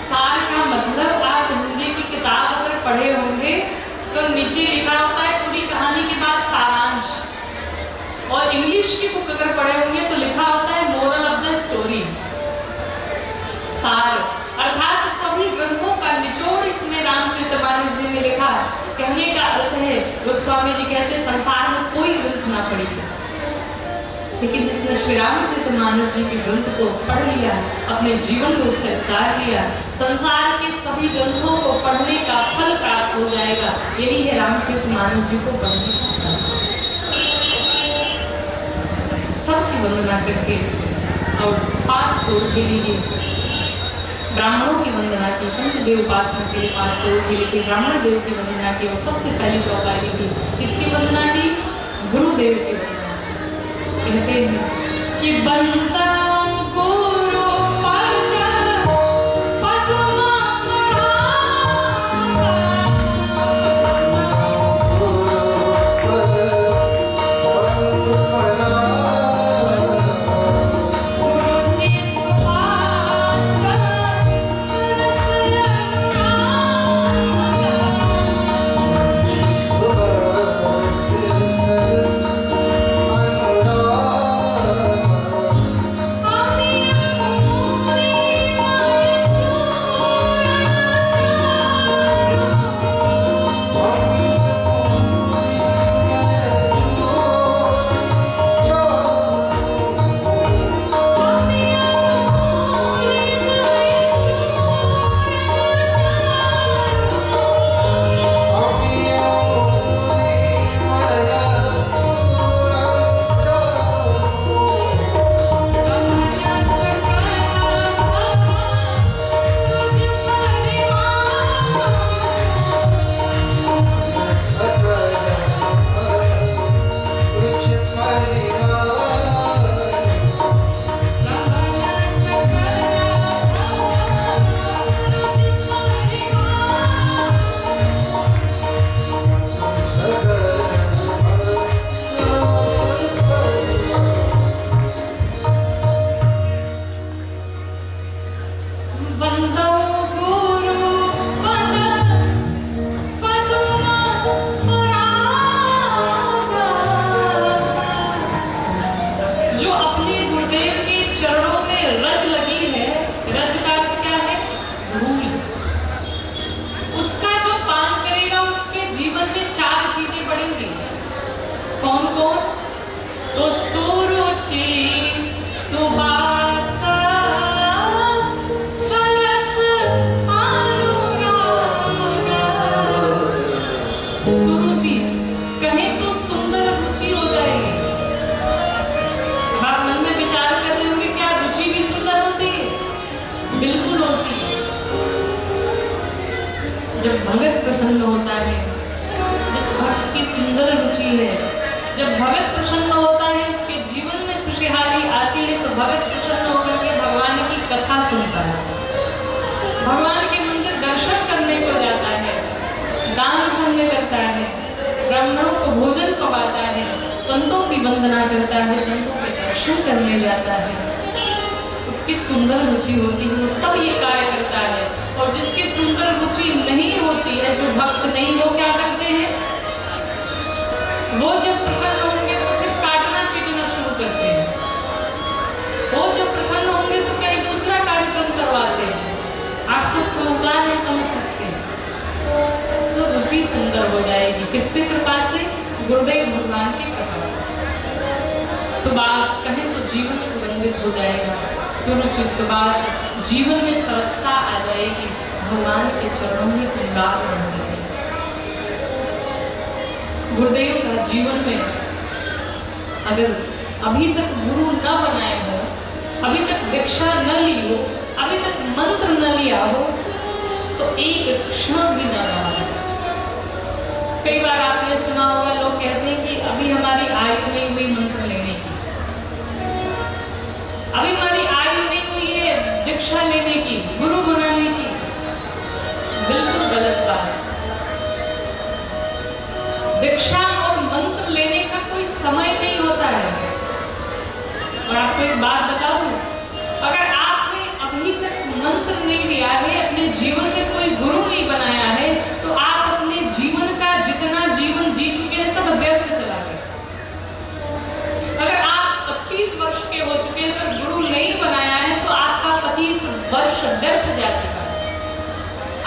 सार का मतलब आप हिंदी की किताब अगर पढ़े होंगे तो नीचे लिखा होता है पूरी कहानी के बाद सारांश। और इंग्लिश की बुक अगर पढ़े होंगे तो लिखा होता है मोरल ऑफ द स्टोरी। सार अर्थात सभी ग्रंथों का निचोड़ इसमें रामचरितमानस जी में लिखा। कहने का अर्थ है, गोस्वामी जी कहते संसार में कोई ग्रंथ ना पढ़ी, लेकिन जिसने श्री रामचरितमानस जी के ग्रंथ को पढ़ लिया, अपने जीवन में उससे उतार लिया, संसार के सभी ग्रंथों को पढ़ने का फल प्राप्त हो जाएगा। यही है रामचरितमानस जी को पढ़ने का फल। सबकी वंदना करके और 5 श्लोक के लिए ब्राह्मणों की वंदना की, पंचदेव उपासना के लिए 5 श्लोक के लिए ब्राह्मण देव की वंदना की और सबसे पहली चौपाई की किसकी वंदना की? गुरुदेव की वंदना। कहते हैं कि बनता गुरु पद पद्म प्रसन्न होता है, जिस भक्त की सुंदर रुचि है, जब भगत प्रसन्न होता है, उसके जीवन में खुशहाली आती है, तो भगत प्रसन्न होकर के भगवान की कथा सुनता है, भगवान के मंदिर दर्शन करने को जाता है, दान पुण्य करता है, ब्राह्मणों को भोजन पकाता है, संतों की वंदना करता है, संतों के दर्शन करने जाता है। उसकी सुंदर रुचि होती है, तब ये कार्य करता है। और जिसकी सुंदर रुचि नहीं होती है, जो भक्त नहीं, वो क्या करते हैं? वो जब प्रसन्न होंगे तो फिर काटना पीटना शुरू करते हैं। वो जब प्रसन्न होंगे तो कहीं दूसरा कार्यक्रम करवाते हैं। आप सब समझदार हैं, समझ सकते हैं। तो रुचि सुंदर हो जाएगी। किसकी कृपा से? गुरुदेव भगवान की कृपा से। सुबास कहें तो जीवन सुगंधित हो जाएगा। सुरुचि सुबास, जीवन में सरसता आ जाएगी, भगवान के चरणों में कुंडाल बन जाएगी। गुरुदेव का जीवन में अगर अभी तक गुरु न बनाए हो, अभी तक दीक्षा न ली हो, अभी तक मंत्र न लिया हो, तो एक क्षण भी न रहा है। कई बार आपने सुना होगा, लोग कहते हैं कि अभी हमारी आयु नहीं हुई मंत्र लेने की, अभी हमारी आयु नहीं हुई है दीक्षा लेने की, गुरु बनाने की। बिल्कुल गलत बात। दीक्षा और मंत्र लेने का कोई समय नहीं होता है। और आपको एक बात बता दूं, अगर आपने अभी तक मंत्र नहीं लिया है, अपने जीवन में कोई गुरु नहीं बनाया है, तो आप अपने जीवन का जितना जीवन जी चुके हैं सब व्यर्थ चला गया। अगर आप 25 वर्ष के हो चुके हैं, अगर गुरु नहीं बनाया है, तो आपका 25 वर्ष व्यर्थ जा चुका है,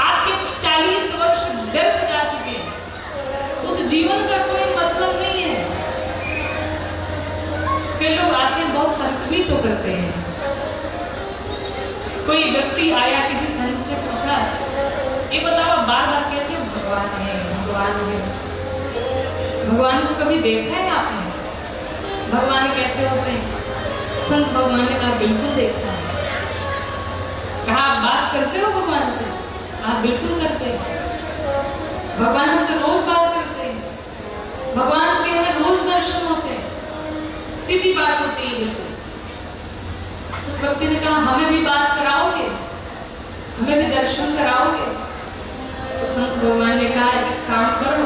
आपके 40 वर्ष व्यर्थ जा चुके हैं। उस जीवन का कोई मतलब नहीं है। कई लोग आते हैं, बहुत तर्क भी तो करते हैं। कोई व्यक्ति आया, किसी संत से पूछा, ये बताओ, बार बार कहते हो भगवान है, भगवान है, भगवान को कभी देखा है आपने? भगवान कैसे होते हैं? संत भगवान ने कहा, बिल्कुल देखा है। कहा, आप बात करते हो भगवान से? आप बिल्कुल करते हैं। भगवान हमसे रोज बात करते हैं, भगवान के अंदर रोज दर्शन होते हैं, सीधी बात होती है बिल्कुल। उस व्यक्ति ने कहा, हमें भी बात कराओगे, हमें भी दर्शन कराओगे? तो संत भगवान ने कहा, एक काम करो,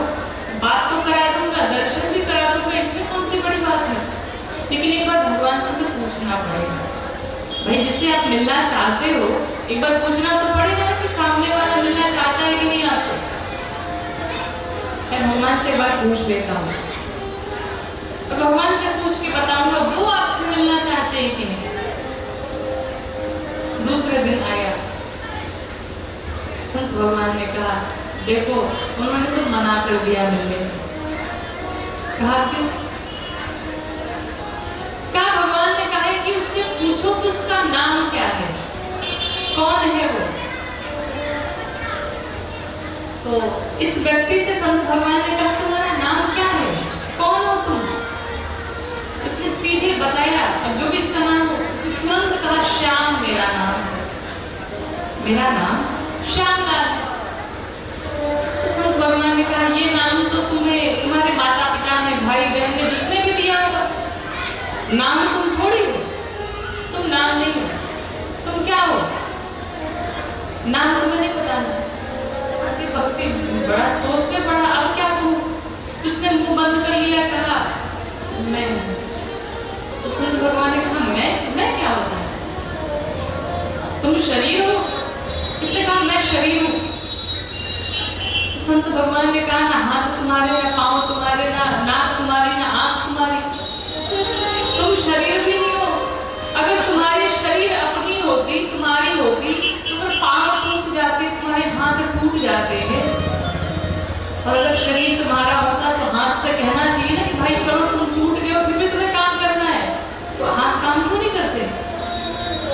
बात तो करा दूंगा, दर्शन भी करा दूंगा, इसमें कौन सी बड़ी बात है, लेकिन एक बार भगवान से भी पूछना पड़ेगा। भाई, जिससे आप मिलना चाहते हो, एक बार पूछना तो पड़ेगा कि सामने वाला मिलना चाहता है कि नहीं आपसे। मैं भगवान से एक बार पूछ लेता हूँ, और भगवान से पूछ के बताऊंगा वो आपसे मिलना चाहते हैं कि नहीं। दूसरे दिन आया, संत भगवान ने कहा, देखो, उन्होंने तो मना कर दिया मिलने से। कहा क्यों? कहा, भगवान ने कहा है कि उससे पूछो कि उसका नाम क्या है, कौन है वो। तो इस व्यक्ति से संत भगवान ने कहा, तुम्हारा नाम क्या है, कौन हो तुम? उसने सीधे बताया, और जो भी इसका नाम हो, उसने तुरंत कहा, श्याम मेरा नाम है, मेरा नाम श्यामलाल है। तो संत भगवान ने कहा, ये नाम तो तुम्हें तुम्हारे माता पिता ने, भाई बहन ने, जिसने भी दिया होगा, नाम तुम थोड़ी हो, तुम नाम नहीं हो, तुम क्या हो? नाम तुम्हें नहीं बताना। आपकी भक्ति बड़ा सोच में पड़ा, अब क्या कहूँ? तो उसने मुंह बंद कर लिया, कहा मैं। तो संत भगवान ने कहा, मैं क्या होता है? तुम शरीर हो? इसने कहा, मैं शरीर हूँ। तो संत भगवान ने कहा, ना हाथ तुम्हारे, ना पाँव तुम्हारे, ना नाक तुम्हारी, ना आँख तुम्हारी, तुम शरीर भी नहीं हो। अगर तुम्हारी शरीर अपनी होती, तुम्हारी होती, तो फिर पाँव टूट जाते, तुम्हारे हाथ टूट जाते हैं। और अगर शरीर तुम्हारा होता तो हाथ से कहना चाहिए ना कि भाई चलो, तुम टूट गए हो, फिर भी तुम्हें काम करना है, तो हाथ काम क्यों नहीं करते?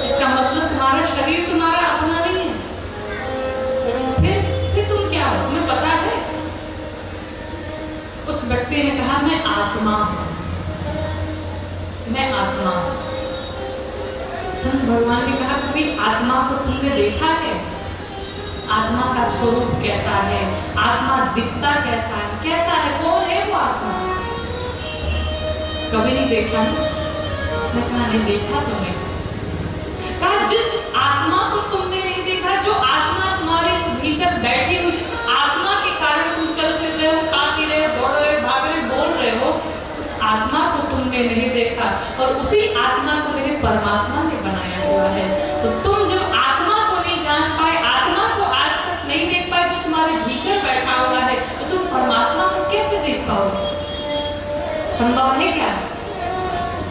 इसका मतलब तुम्हारा शरीर तुम्हारा अपना नहीं है। फिर तुम क्या हो, तुम्हें पता है? उस व्यक्ति ने कहा, मैं आत्मा हूं, मैं आत्मा हूं। संत भगवान ने कहा, कभी आत्मा को तुमने देखा है? आत्मा का स्वरूप कैसा है, आत्मा दिखता कैसा है, कौन है वो आत्मा? कभी नहीं देखा ना? उसने कहा नहीं देखा तुमने। कहा जिस आत्मा को तुमने नहीं देखा, जो आत्मा तुम्हारे इस भीतर बैठी हुई, जिस आत्मा के कारण तुम चल फिर रहे हो, खा पी रहे हो, दौड़ रहे हो, भाग रहे हो, बोल रहे हो, उस आत्मा को तुमने नहीं देखा और उसी आत्मा को मेरे परमात्मा ने बनाया हुआ है। तो तुम जब आत्मा को नहीं जान पाए, आत्मा को आज तक नहीं देख पाए जो तुम्हारे भीतर बैठा हुआ है, तो तुम परमात्मा को कैसे देख पाओगे? संभव है क्या?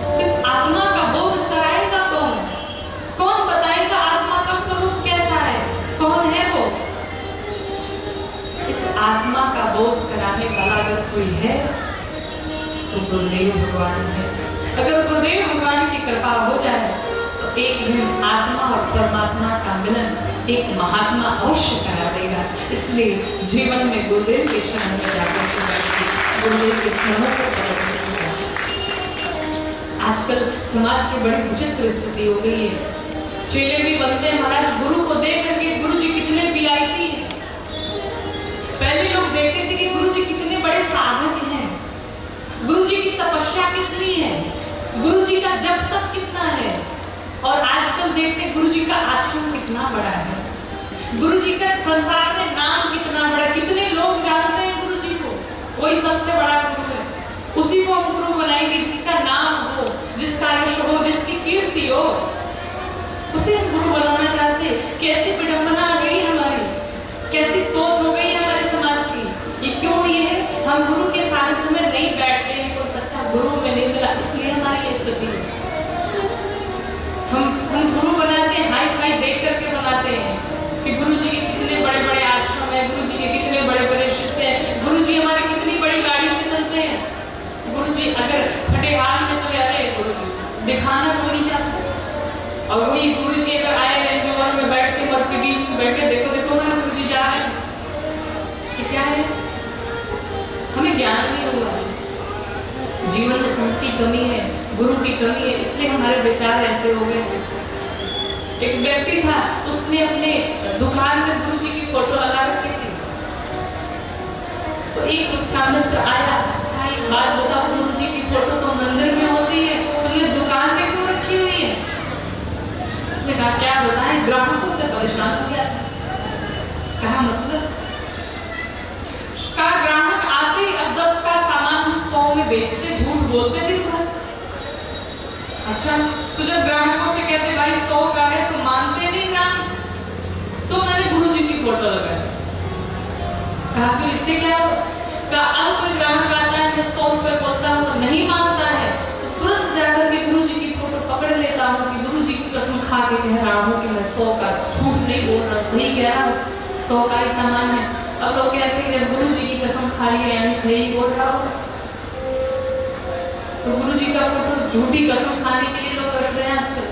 तो इस आत्मा का बोध कराएगा कौन? कौन बताएगा आत्मा का स्वरूप कैसा है, कौन है वो? इस आत्मा का बोध कराने वाला अगर कोई है तो गुरुदेव भगवान है। अगर गुरुदेव भगवान की कृपा हो जाए तो एक दिन आत्मा और परमात्मा का मिलन एक महात्मा अवश्य करा देगा। इसलिए जीवन में गुरुदेव के शरण में जाकर के गुरुदेव के चरणों को पकड़ना। आजकल समाज की बड़ी विचित्र स्थिति हो गई है। चेले भी बनते हैं महाराज गुरु को देख करके, गुरु जी कितने वीआईपी हैं। पहले लोग देखते थे कि गुरु जी कितने बड़े साधक हैं, गुरु जी की तपस्या कितनी है, गुरु जी का जप तप कितना है, और आजकल देखते गुरु जी का आश्रम कितना बड़ा है, गुरु जी का संसार में नाम कितना बड़ा, कितने लोग जानते हैं गुरु जी को। वही सबसे बड़ा गुरु है, उसी को हम गुरु बनाएंगे जिसका नाम हो, जिसका यश हो, जिसकी कीर्ति हो, उसे हम गुरु बनाना चाहते हैं। कैसी विडंबना आ गई हमारी, कैसी सोच हो गई हमारे समाज की। ये क्यों ये है? हम गुरु के सानिध्य में नहीं बैठते हैं, कोई सच्चा गुरु में नहीं मिला, इसलिए हमारी ये स्थिति है। हम गुरु बनाते हैं, हाई फाई देख करके बनाते हैं कि गुरु जी के कितने बड़े बड़े आश्रम है, गुरु जी के कितने बड़े बड़े शिष्य हैं, गुरु जी हमारे कितनी बड़ी गाड़ी से चलते हैं। गुरु जी अगर फटे हाथ में चले आते हैं, गुरु जी दिखाना कोई नहीं चाहता, और वही गुरु जी अगर आए रेंज रोवर में बैठ के, मर्सिडीज में बैठ के, देखो देखो हमारे गुरु जी जा रहे हैं, ये क्या है? हमें ज्ञान नहीं हुआ है, जीवन में संत की कमी है, गुरु की कमी है, इसलिए हमारे विचार ऐसे हो गए। एक व्यक्ति था, उसने अपने दुकान में गुरु जी की फोटो लगा रखी थी। तो एक उसका मित्र आया, कहा एक बात बताओ, गुरु जी की फोटो तो मंदिर में होती है, तुमने दुकान में क्यों रखी हुई है? उसने कहा क्या बताएं, ग्राहकों से परेशान हो गया था। कहा मतलब? कहा ग्राहक आते ही अब 10 का सामान हम 100 में बेचते, झूठ बोलते दिन भर। अच्छा, तो जब ग्राहकों से कहते भाई 100 का है तो मानते नहीं ग्राहक, सो मैंने गुरु जी की फोटो लगाई। कहा फिर इससे क्या हो? कहा अब कोई ग्राहक आता है, मैं 100 रुपए बोलता हूँ, नहीं मानता है, तो तुरंत जाकर के गुरु जी की फोटो पकड़ लेता हूँ कि गुरु जी की कसम खा के कह रहा हूँ कि मैं 100 का, झूठ नहीं बोल रहा हूँ, सही कह रहा हूँ, 100 का ही सामान है। अब लोग कहते हैं जब गुरु जी की कसम खा ली है यानी सही बोल रहा हूँ। तो गुरु जी का फोटो झूठी कसम खाने के लिए लोग रख रहे हैं आजकल।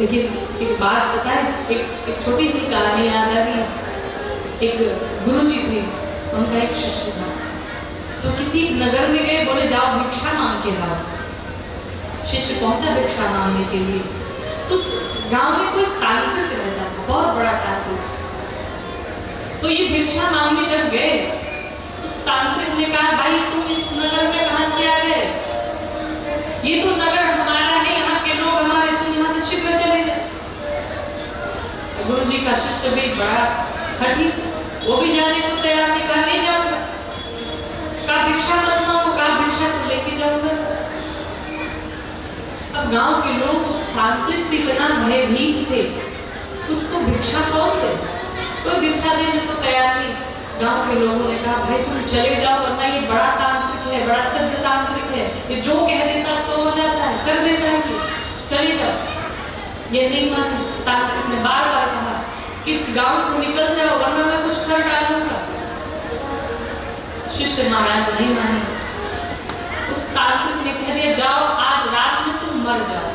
लेकिन एक बात बताएं, एक छोटी सी कहानी याद आ गई। एक गुरु जी थे, उनका एक शिष्य था, तो किसी नगर में गए, बोले जाओ भिक्षा मांग के लाओ। शिष्य पहुंचा भिक्षा मांगने के लिए, तो उस गांव में कोई तांत्रिक रहता था, बहुत बड़ा तांत्रिक। तो ये भिक्षा मांगने जब गए, उस तांत्रिक ने कहा भाई तुम इस नगर में कहां से आ गए? ये तो नगर हमारा है, यहाँ के लोग हमारे, तुम यहाँ से शीघ्र चले जाए। गुरु जी का शिष्य भी बड़ा हठी, वो भी जाने को तैयार नहीं, कहा नहीं जाऊंगा। कहा भिक्षा मत मांगो, कहा भिक्षा तो लेके जाऊंगा। अब गांव के लोग उस तांत्रिक से इतना भयभीत थे, उसको भिक्षा कौन दे? कोई भिक्षा देने को तैयार नहीं। गांव के लोगों ने कहा भाई तुम चले जाओ, वरना ये बड़ा तांत्रिक है, बड़ा सिद्ध तांत्रिक है, ये जो कह देता सो हो जाता है, कर देता है, चले जाओ। ये नहीं माने, तांत्रिक ने बार बार कहा इस गांव से निकल जाओ वरना मैं कुछ कर डालूंगा। शिष्य महाराज नहीं माने, उस तांत्रिक ने कह दिया जाओ आज रात में तुम मर जाओ।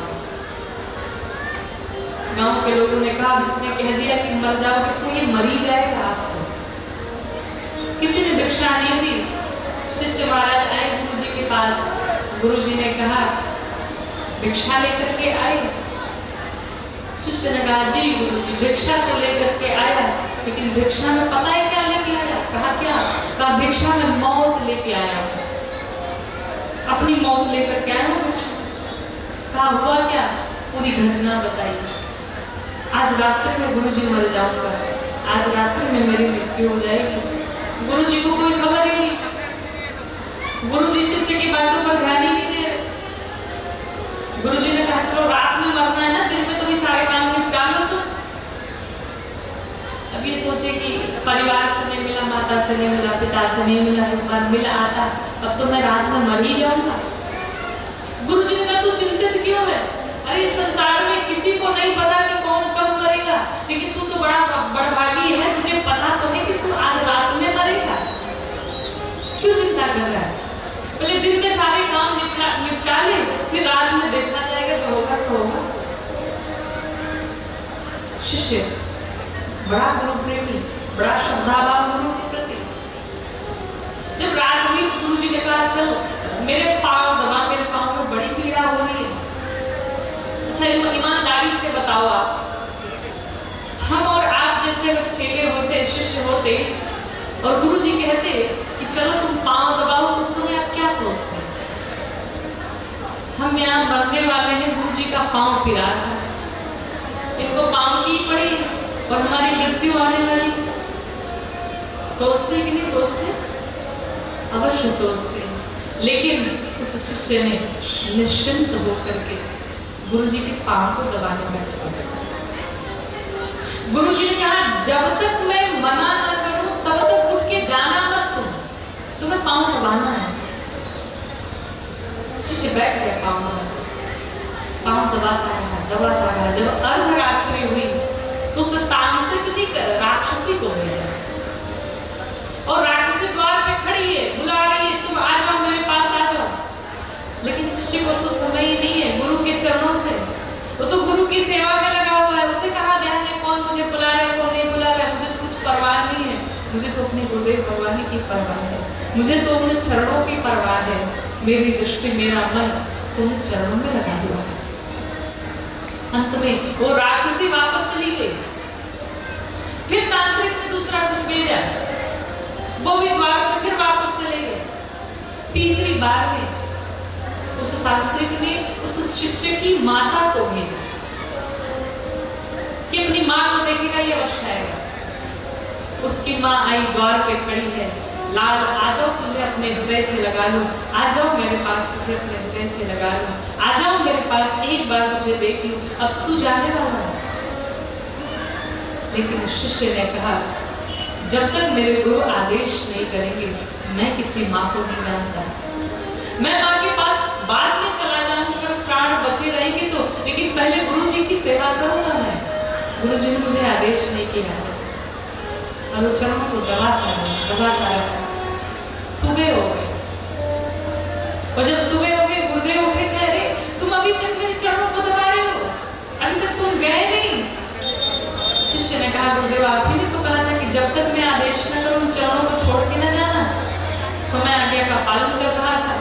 गांव के लोगों ने कहा इसने कह दिया कि मर जाओगे, सो ये मर ही जाएगा आज तो। किसी ने भिक्षा नहीं दी। शिष्य महाराज आए गुरु जी के पास, गुरु जी ने कहा भिक्षा लेकर के आए। शिष्य ने कहा जी गुरुजी भिक्षा तो लेकर के आया, लेकिन भिक्षा में पता है क्या लेके आया? कहा क्या? कहा भिक्षा में मौत लेके आया, अपनी मौत लेकर के आया हूँ भिक्षा। कहा हुआ क्या? पूरी घटना बताई। आज रात्रि में गुरुजी मर जाऊंगा, आज रात्रि में मेरी मृत्यु हो जाएगी। गुरुजी को कोई खबर ही नहीं, गुरुजी शिष्य की बातों पर ध्यान ही नहीं दे रहे। गुरुजी ने कहा चलो रात में मरना है ना, दिन में तो भी सारे काम निपटा लो। तो अब ये सोचे कि परिवार से नहीं मिला, माता से नहीं मिला, पिता से नहीं मिला, एक बार मिल आता, अब तो मैं रात में मर ही जाऊंगा। गुरुजी ने कहा तू चिंतित क्यों है? अरे इस संसार में किसी को नहीं पता कि कौन कब मरेगा, लेकिन तू तो बड़ा बड़भागी है, तुझे पता तो है कि तू आज रात में मरेगा, क्यों चिंता कर रहा है? पहले दिन में सारे काम निपटा ले, फिर रात में देखा जाएगा, जो होगा सो होगा। शिष्य बड़ा गुरु प्रेमी, बड़ा श्रद्धावान गुरु के प्रति। जब रात हुई तो गुरुजी ने कहा चल मेरे पाँव दबा, मेरे पाँव में बड़ी पीड़ा हो रही है। अच्छा ईमानदारी से बताओ आप, हम और आप जैसे चेले होते, शिष्य होते और गुरुजी कहते कि चलो तुम पाँव दबाओ, तो उस समय आप क्या सोचते हैं? हम यहाँ मरने वाले हैं, गुरुजी का पाँव पिरा था, इनको पाँव की पड़ी है और हमारी मृत्यु आने वाली। सोचते कि नहीं सोचते? अवश्य सोचते। लेकिन उस शिष्य ने निश्चिंत होकर के गुरुजी के पाँव को दबाने बैठ गया। गुरुजी ने कहा जब तक मैं मना न करूं तब तक उठ के जाना मत, तुम्हें पाँव दबाना है। शिष्य बैठ गया पाँव दबाता रहा। जब अर्धरात्रि हुई तो उस तांत्रिक ने राक्षसी को भेजा, और राक्षसी द्वार पे खड़ी है, बुला रही है तुम आ जाओ मेरे पास आ जाओ। लेकिन शिष्य को तो समय ही नहीं है गुरु के चरणों से, वो तो गुरु की सेवा में लगा हुआ है। उसे कहा ध्यान है कौन मुझे बुला रहा है कौन नहीं बुला रहा है, मुझे तो कुछ परवाह नहीं है, मुझे तो अपने गुरुदेव भगवान की परवाह है, मुझे तो उन चरणों की परवाह है। मेरी दृष्टि मेरा मन तो उन चरणों में लगा हुआ है। अंत में वो राक्षसी वापस चली गई। फिर तांत्रिक ने दूसरा कुछ भेजा, वो भी द्वार से फिर वापस चले गए। तीसरी बार में उस तांत्रिक ने उस शिष्य की माता को भेजा कि अपनी माँ को देखेगा, ये अवश्य आएगा। उसकी माँ आई, द्वार पे खड़ी है, लाल आ जाओ तुम्हें अपने हृदय से लगा लूं, आ जाओ मेरे पास तुझे अपने हृदय से लगा लूं, आ जाओ मेरे पास एक बार तुझे देख लूं, अब तो तू जाने वाला है। लेकिन शिष्य ने कहा जब तक मेरे गुरु आदेश नहीं करेंगे मैं किसी माँ को नहीं जानता। मैं माँ के पास बाद में चला जाऊंगा, प्राण बचे रहेंगे तो, लेकिन पहले गुरु जी की सेवा करूंगा मैं। गुरु जी ने मुझे आदेश नहीं किया है। और चरणों को दबाता रहा। सुबह हो गए, और जब सुबह हो गए गुरुदेव उठे, कह रहे तुम अभी तक मेरे चरणों को दबा रहे हो, अभी तक तुम गए नहीं। शिष्य ने कहा गुरुदेव आप ही ने तो कहा था कि जब तक मैं आदेश न करूं चरणों को छोड़ के न जाना, समय आज्ञा का पालन कर रहा था।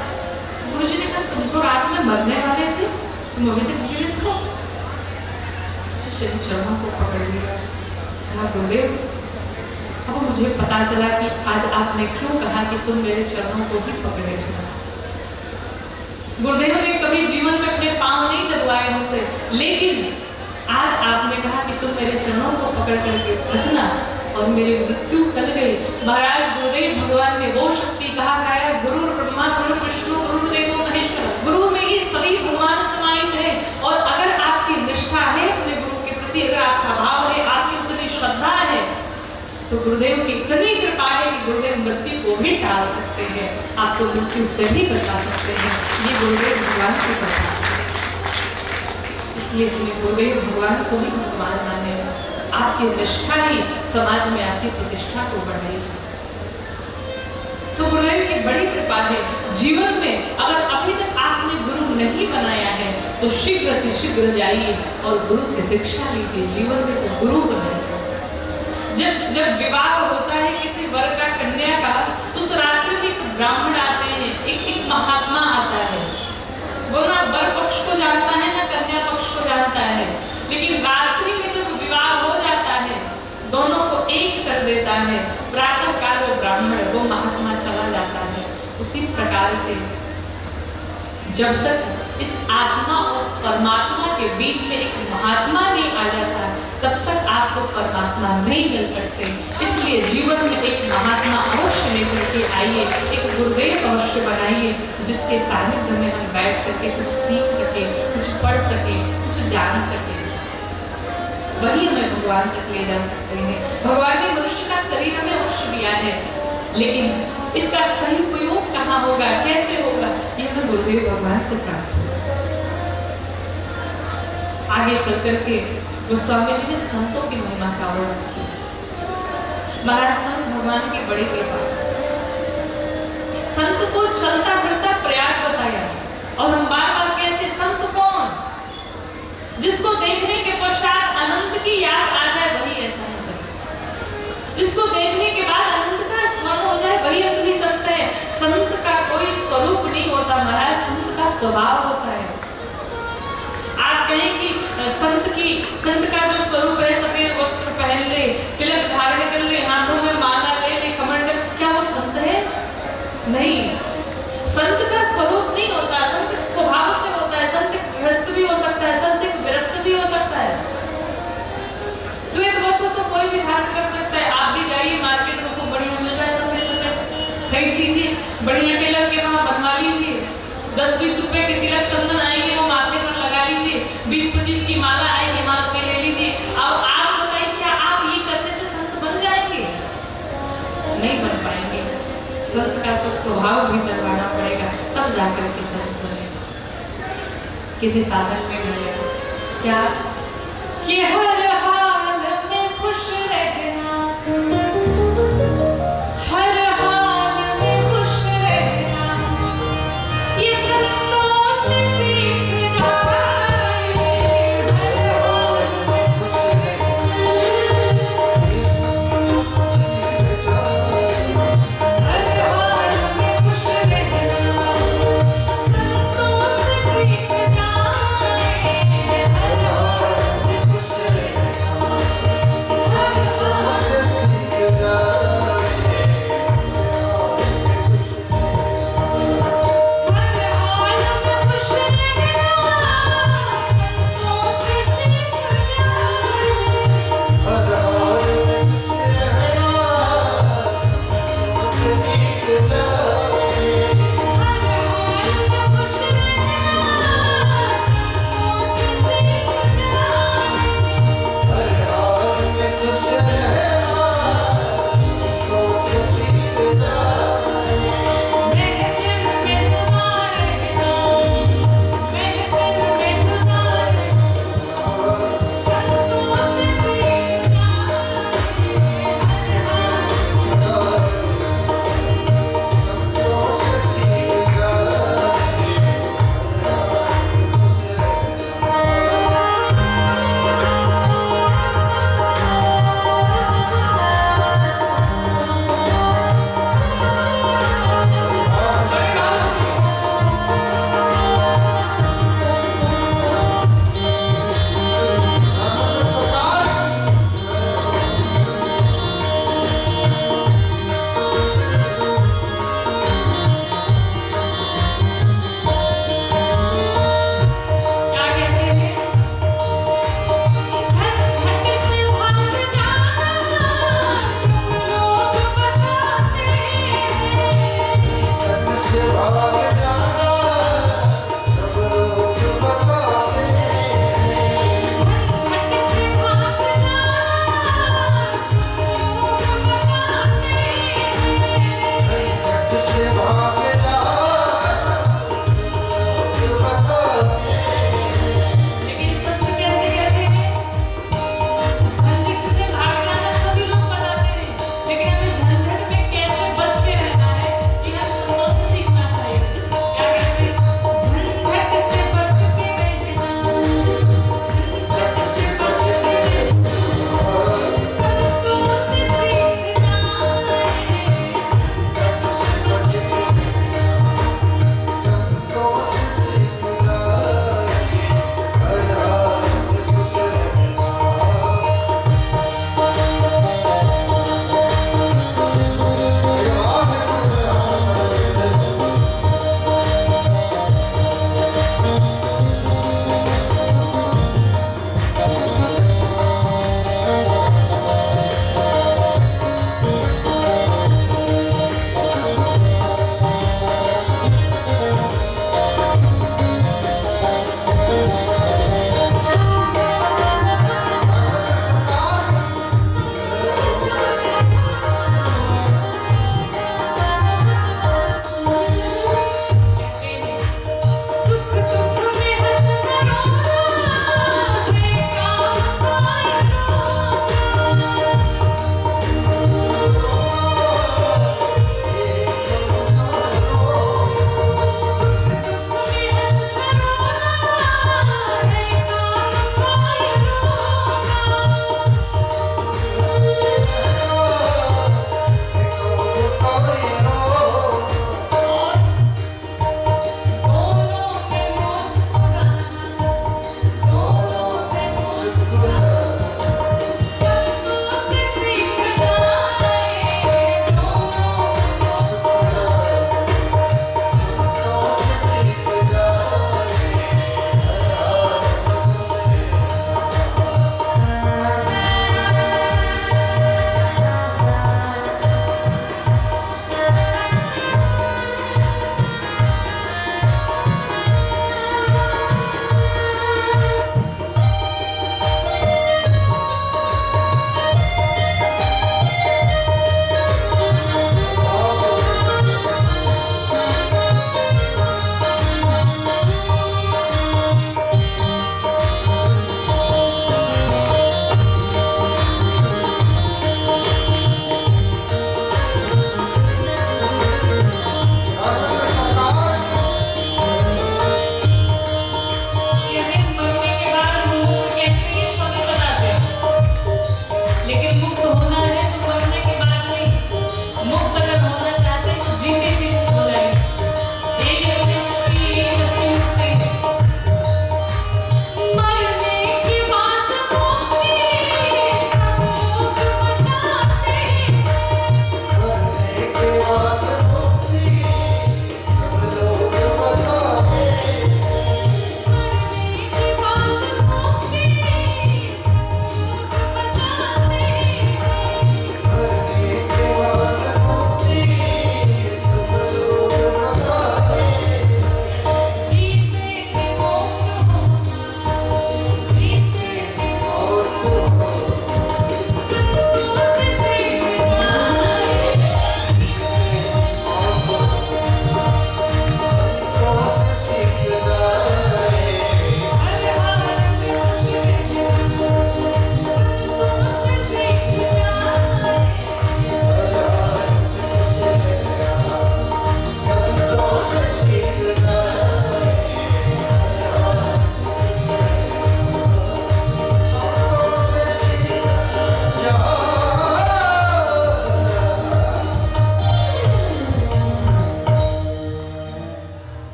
गुरु जी ने कहा तुम तो रात में मरने वाले थे, तुम अभी तक जीवित हो। शिष्य ने चरणों को पकड़ लिया, कहा गुरुदेव अब मुझे पता चला कि आज आपने क्यों कहा कि तुम मेरे चरणों को ही पकड़े हो। गुरुदेव ने कभी जीवन में अपने पांव नहीं दबाए मुझसे, लेकिन आज आपने कहा कि तुम मेरे चरणों को पकड़ करके रखना, और मेरी मृत्यु टल गई। महाराज गुरुदेव भगवान ने वो शक्ति कहा है, गुरु ब्रह्मा गुरु विष्णु गुरु देवो महेश्वर, गुरु में ही सभी भगवान समाहित है। और अगर आपकी निष्ठा है अपने गुरु के प्रति, अगर आपका भाव है, आपकी उतनी श्रद्धा है, तो गुरुदेव की इतनी कृपा है कि गुरुदेव मृत्यु को भी टाल सकते हैं, आपको मृत्यु से भी बचा सकते हैं। ये गुरुदेव भगवान की कृपा है। इसलिए अपने गुरुदेव भगवान को भी भगवान माने। आपकी निष्ठा ही समाज में आपकी प्रतिष्ठा को बढ़ाएगी। तो गुरुदेव की बड़ी कृपा है। जीवन में अगर अभी तक आपने गुरु नहीं बनाया है तो शीघ्र अतिशीघ्र जाइए और गुरु से दीक्षा लीजिए, जीवन में तो गुरु बनाइए। जब विवाह होता है किसी वर का कन्या का, तो उस रात्रि में एक ब्राह्मण आते हैं, एक महात्मा आता है। वो ना वर पक्ष को जानता है ना कन्या पक्ष को जानता है, लेकिन रात्रि उसी प्रकार से जब तक इस आत्मा और परमात्मा के बीच में एक महात्मा नहीं आ जाता, तब तक आपको परमात्मा नहीं मिल सकते। इसलिए जीवन में एक महात्मा अवश्य लेकर के आइए, एक गुरुदेव अवश्य बनाइए, जिसके सानिध्य में हम बैठ करके कुछ सीख सके, कुछ पढ़ सके, कुछ जान सके। वही हमें भगवान तक ले जा सकते हैं। भगवान ने मनुष्य का शरीर हमें अवश्य दिया है, लेकिन इसका सही उपयोग कहाँ होगा, कैसे होगा, ये हमें गुरुदेव भगवान से प्राप्त होगा। आगे चल करके गोस्वामी जी ने संतों की महिमा का वर्णन किया। महाराज संत भगवान की बड़ी कृपा, संत को चलता फिरता प्रयाग बताया। और हम बार बार कहते संत कौन? जिसको देखने के पश्चात अनंत की याद आ जाए वही है संत है। जिसको देखने के बाद अनंत का स्मरण हो जाए वही असली संत है। संत का कोई स्वरूप नहीं होता महाराज, संत का स्वभाव होता है। आप कहें कि संत का जो स्वरूप है, सफेद वस्त्र पहन ले, तिलक धारण कर ले, हाथों में माला ले ले, कमंडल, क्या वो संत है? नहीं, संत का स्वरूप नहीं होता, संत स्वभाव से होता है। संत गृहस्थ भी हो सकता है, संत विरक्त भी हो सकता है। श्वेत वस्त्र तो कोई भी धारण कर सकता है। आप भी जाइए मार्केट में, खूब बढ़िया मिल रहा है सफेद सफेद, खरीद लीजिए, बढ़िया टेलर के वहां बनवा लीजिए। 10-20 रुपए के तिलक चंदन आएंगे, वो माथे पर लगा लीजिए। 20-25 की माला आएगी, हाथ में ले लीजिए। अब आप बताइए, क्या आप ये करने से संत बन जाएंगे? नहीं बन पाएंगे। संत का तो स्वभाव भी बनवाना पड़ेगा, तब जाकर के संत बनेगा। किसी साधन में मिलेगा क्या कि हर हाल में खुश रहना, हर हाल में खुश रहना, ये संतों से सीख जाए। हर हाल में खुश रहना, ये संतों से सीख जाए। हर हाल में खुश रहना, संतों से सीख जाए। हर हाल में खुश रहना।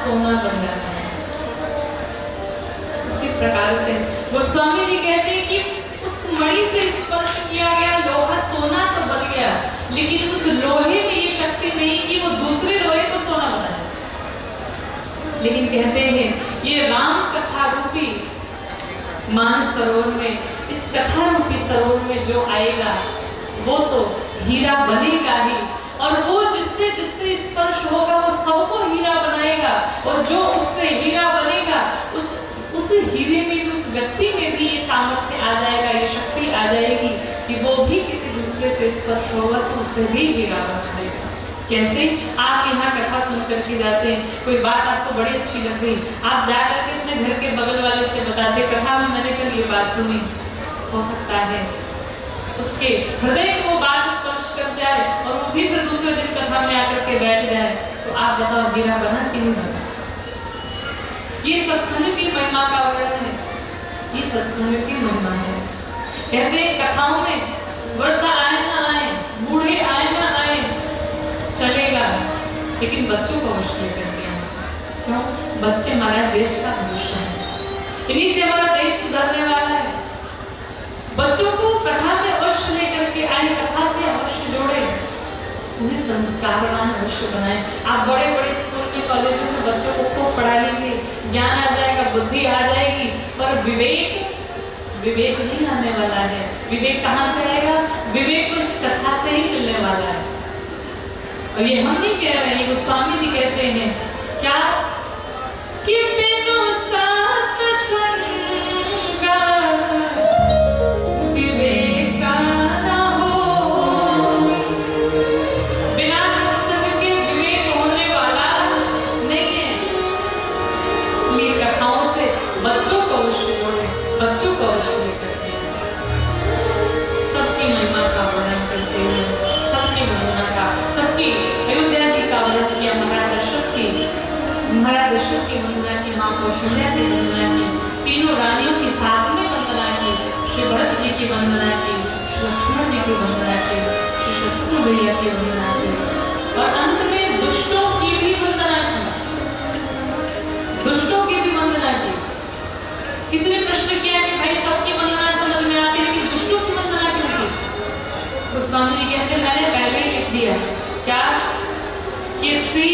सोना बन जाता है। उसी प्रकार से गोस्वामी जी कहते हैं कि उस मणि से स्पर्श किया गया लोहा सोना तो बन गया, लेकिन उस लोहे में ये शक्ति नहीं कि वो दूसरे लोहे को सोना बनाए। लेकिन कहते हैं ये राम कथा रूपी मान सरोवर में, इस कथा रूपी सरोवर में जो आएगा वो तो हीरा बनेगा ही, और वो जिससे जिससे स्पर्श होगा वो सबको हीरा बनाएगा, और जो उससे हीरा बनेगा उस हीरे में भी, उस व्यक्ति में भी ये सामर्थ्य आ जाएगा, ये शक्ति आ जाएगी कि वो भी किसी दूसरे से स्पर्श होगा तो उससे भी हीरा बना देगा। कैसे? आप यहाँ कथा सुन करके जाते हैं, कोई बात आपको बड़ी अच्छी लग गई, आप जा करके अपने घर के बगल वाले से बताते कथा में मैंने कल ये बात सुनी, हो सकता है उसके हृदय को वो बात स्पर्श कर जाए और वो भी फिर दूसरे दिन कथा में आकर के बैठ जाए, तो आप बताओ हीरा बना कि नहीं बना? ये सत्संग की महिमा का वर्णन है, ये सत्संग की महिमा है। कहते हैं कथाओं में वृद्ध आए ना आए, बूढ़े आए ना आए, चलेगा, लेकिन बच्चों को अवश्य लेकर के आए। क्यों? बच्चे हमारे देश का भविष्य है, इन्हीं से हमारा देश सुधरने वाला है। बच्चों को कथा में अवश्य लेकर के आए, कथा से अवश्य जोड़े, उन्हें संस्कारवान अवश्य बनाए। आप बड़े बड़े स्कूल में कॉलेजों में बच्चों को खूब पढ़ा लीजिए, ज्ञान आ जाएगा, बुद्धि आ जाएगी, पर विवेक नहीं आने वाला है। विवेक कहाँ से आएगा? विवेक तो इस कथा से ही मिलने वाला है। और ये हम नहीं कह रहे हैं, गोस्वामी जी कहते हैं क्या कि बिनु सत्संग विवेका न हो, बिना सत्संग के विवेक होने वाला नहीं है। इसलिए कथाओं से बच्चों को अवश्य जोड़े, बच्चों को अवश्य लेकर के सबकी महिमा का वर्णन करते हैं, सबकी महिमा का, सबकी अयोध्या जी का वर्णन किया, महाराज दशरथ की वंदना की, माँ कौशल्या की वंदना की, तीनों रानियों की साथ में वंदना की, श्री भरत जी की वंदना की, श्री लक्ष्मण जी की वंदना की, श्री शत्रुघ्न भैया की वंदना की, और अंत में दुष्टों की भी वंदना की, दुष्टों की भी वंदना की। किसी ने प्रश्न किया कि भाई सबकी वंदना समझ में आती है, लेकिन दुष्टों की वंदना क्यों की? गोस्वामी जी कहते हैं मैंने पहले ही लिख दिया, क्या? किसी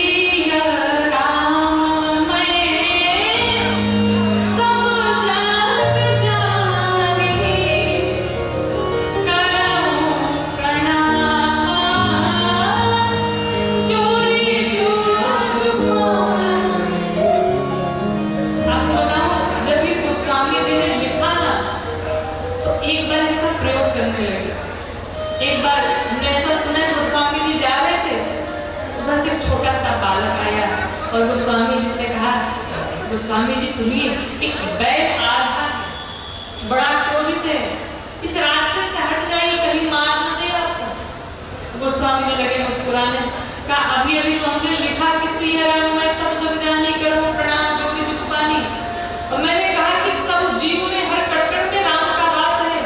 एक बार हमने ऐसा सुना है, गोस्वामी जी जा रहे थे, उधर से एक छोटा सा बालक आया और गोस्वामी जी से कहा, गोस्वामी जी सुनिए, एक बैल आ रहा है, बड़ा क्रोधित है, इस रास्ते से हट जाइए, कहीं मार न दे आपको। गोस्वामी जी लगे मुस्कुराने, कहा अभी अभी तो हमने लिखा कि सिया राम मैं सब जग जानी करूं प्रणाम जोगी जुग पानी, और मैंने कहा कि सब जीव में हर कड़कड़ में राम का वास है,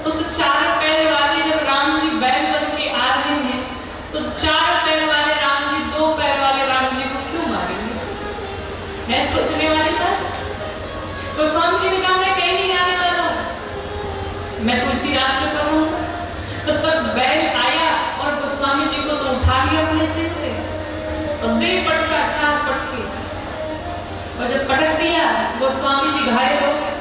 तो उस चार पैर वाले जब राम जी बैल बन के आ रहे हैं, तो चार पैर वाले राम जी दो पैर वाले राम जी को क्यों मारेंगे? है सोचने वाली बात। गोस्वामी जी ने कहा मैं कहीं नहीं आने वाला हूं, मैं तो इसी रास्ते पर हूं। तब तक बैल आया और गोस्वामी जी को तो उठा लिया अपने सिर पे और दे पटका, चार पटके, और जब पटक दिया गोस्वामी जी घायल हो गए।